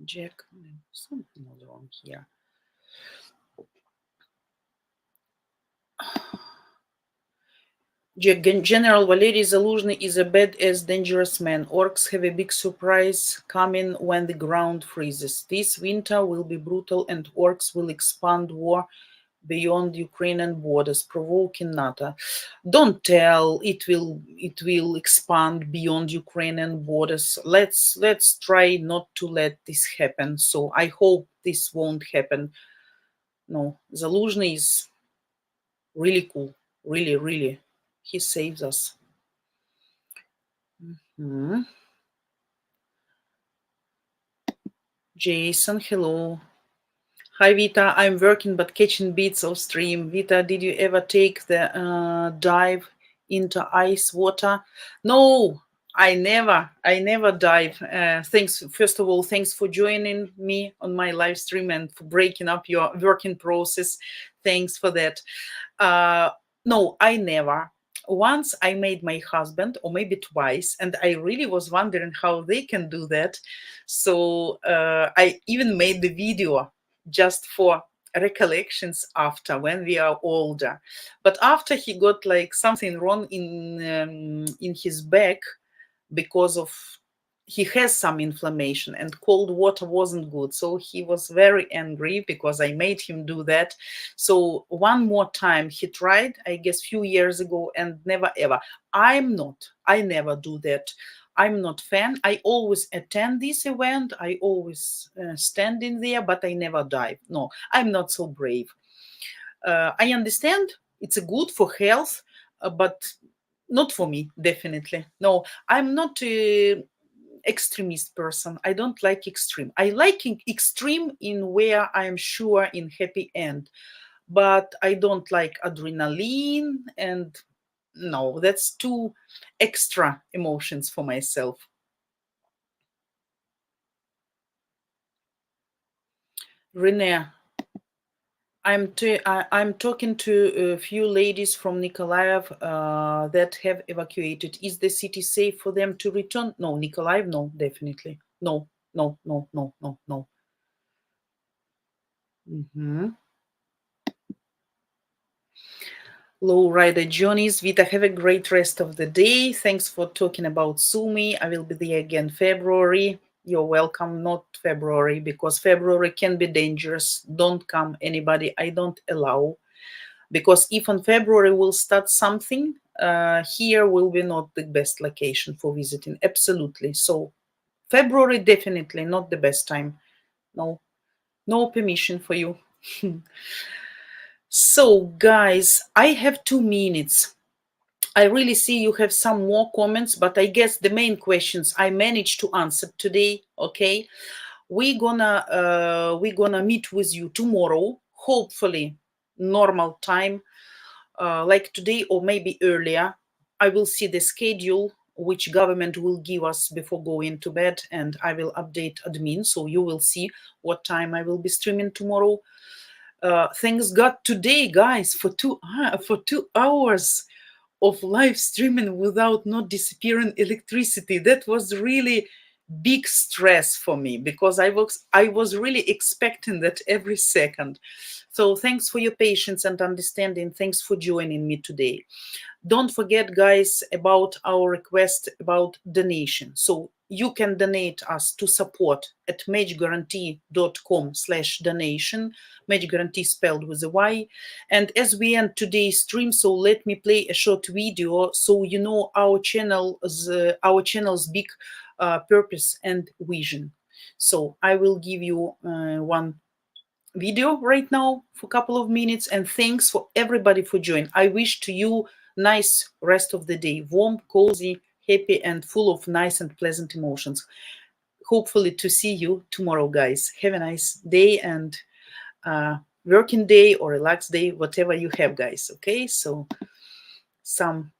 Jack, something was wrong here. General Valery Zaluzhny is a badass, dangerous man. Orcs have a big surprise coming when the ground freezes. This winter will be brutal, and orcs will expand war beyond Ukrainian borders, provoking NATO. Don't tell it will expand beyond Ukrainian borders. Let's try not to let this happen. So I hope this won't happen. No, Zaluzhny is really cool. Really, really. He saves us. Jason, hello. Hi, Vita. I'm working but catching bits of stream. Vita, did you ever take the dive into ice water? No, I never dive. Thanks, first of all, thanks for joining me on my live stream and for breaking up your working process. Thanks for that. No, I never. Once I made my husband, or maybe twice, and I really was wondering how they can do that. So I even made the video just for recollections after, when we are older. But after he got like something wrong in his back, because of he has some inflammation, and cold water wasn't good, so he was very angry because I made him do that. So one more time he tried, I guess few years ago, and never ever. I never do that. I'm not fan. I always attend this event, I always stand in there, but I never dive. No, I'm not so brave. I understand it's a good for health, but not for me, definitely. No, I'm not a extremist person. I don't like extreme. I like extreme in where I'm sure in happy end, but I don't like adrenaline, and no, that's too extra emotions for myself. Renee, I'm talking to a few ladies from Nikolaev that have evacuated. Is the city safe for them to return? No, Nikolaev, no, definitely. No, no, no, no, no, no. Low rider Johnny's. Vita, have a great rest of the day. Thanks for talking about Sumi. I will be there again February. You're welcome, not February, because February can be dangerous. Don't come, anybody. I don't allow. Because if on February we'll start something, here will be not the best location for visiting. Absolutely. So February, definitely not the best time. No, no permission for you. So guys, I have 2 minutes. I really see you have some more comments, but I guess the main questions I managed to answer today. Okay, we're gonna meet with you tomorrow, hopefully normal time, like today or maybe earlier. I will see the schedule which government will give us before going to bed, and I will update admin, so you will see what time I will be streaming tomorrow. Thanks God today, guys, for 2 hours of live streaming without not disappearing electricity. That was really big stress for me, because I was really expecting that every second. So thanks for your patience and understanding. Thanks for joining me today. Don't forget, guys, about our request about donation. So you can donate us to support at matchguarantee.com/donation, match guarantee spelled with a Y. And as we end today's stream, so let me play a short video so you know our channel's big purpose and vision. So I will give you one video right now for a couple of minutes, and thanks for everybody for joining. I wish to you nice rest of the day, warm, cozy, happy, and full of nice and pleasant emotions. Hopefully to see you tomorrow, guys. Have a nice day and working day or relaxed day, whatever you have, guys. Okay, so some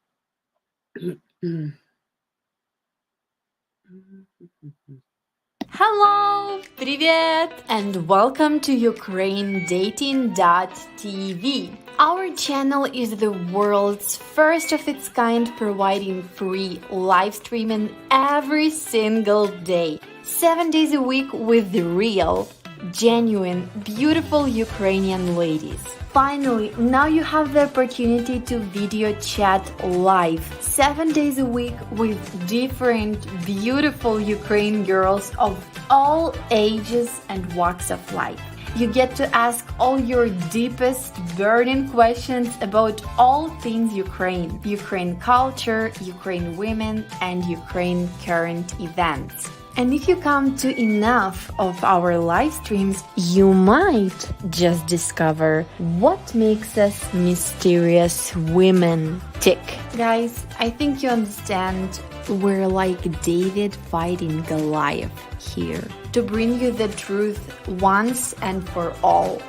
Hello, привет, and welcome to UkraineDating.tv. Our channel is the world's first of its kind, providing free live streaming every single day, 7 days a week with the real, genuine, beautiful Ukrainian ladies. Finally, now you have the opportunity to video chat live 7 days a week with different beautiful Ukrainian girls of all ages and walks of life. You get to ask all your deepest burning questions about all things Ukraine, Ukraine culture, Ukraine women, and Ukraine current events. And if you come to enough of our live streams, you might just discover what makes us mysterious women tick. Guys, I think you understand we're like David fighting Goliath here to bring you the truth once and for all.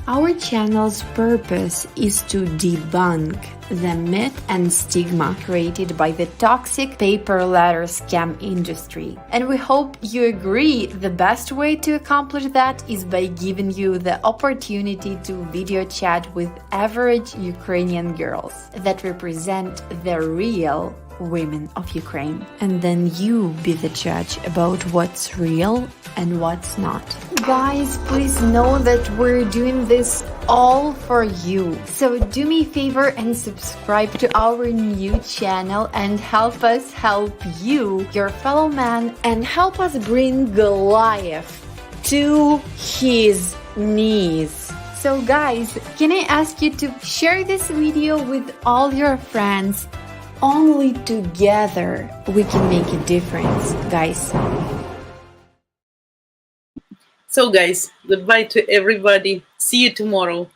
Our channel's purpose is to debunk the myth and stigma created by the toxic paper letter scam industry. And we hope you agree the best way to accomplish that is by giving you the opportunity to video chat with average Ukrainian girls that represent the real women of Ukraine. And then you be the judge about what's real and what's not. Guys, please know that we're doing this all for you. So do me a favor and subscribe to our new channel and help us help you, your fellow man, and help us bring Goliath to his knees. So guys, can I ask you to share this video with all your friends? Only together we can make a difference, guys. So guys, goodbye to everybody. See you tomorrow.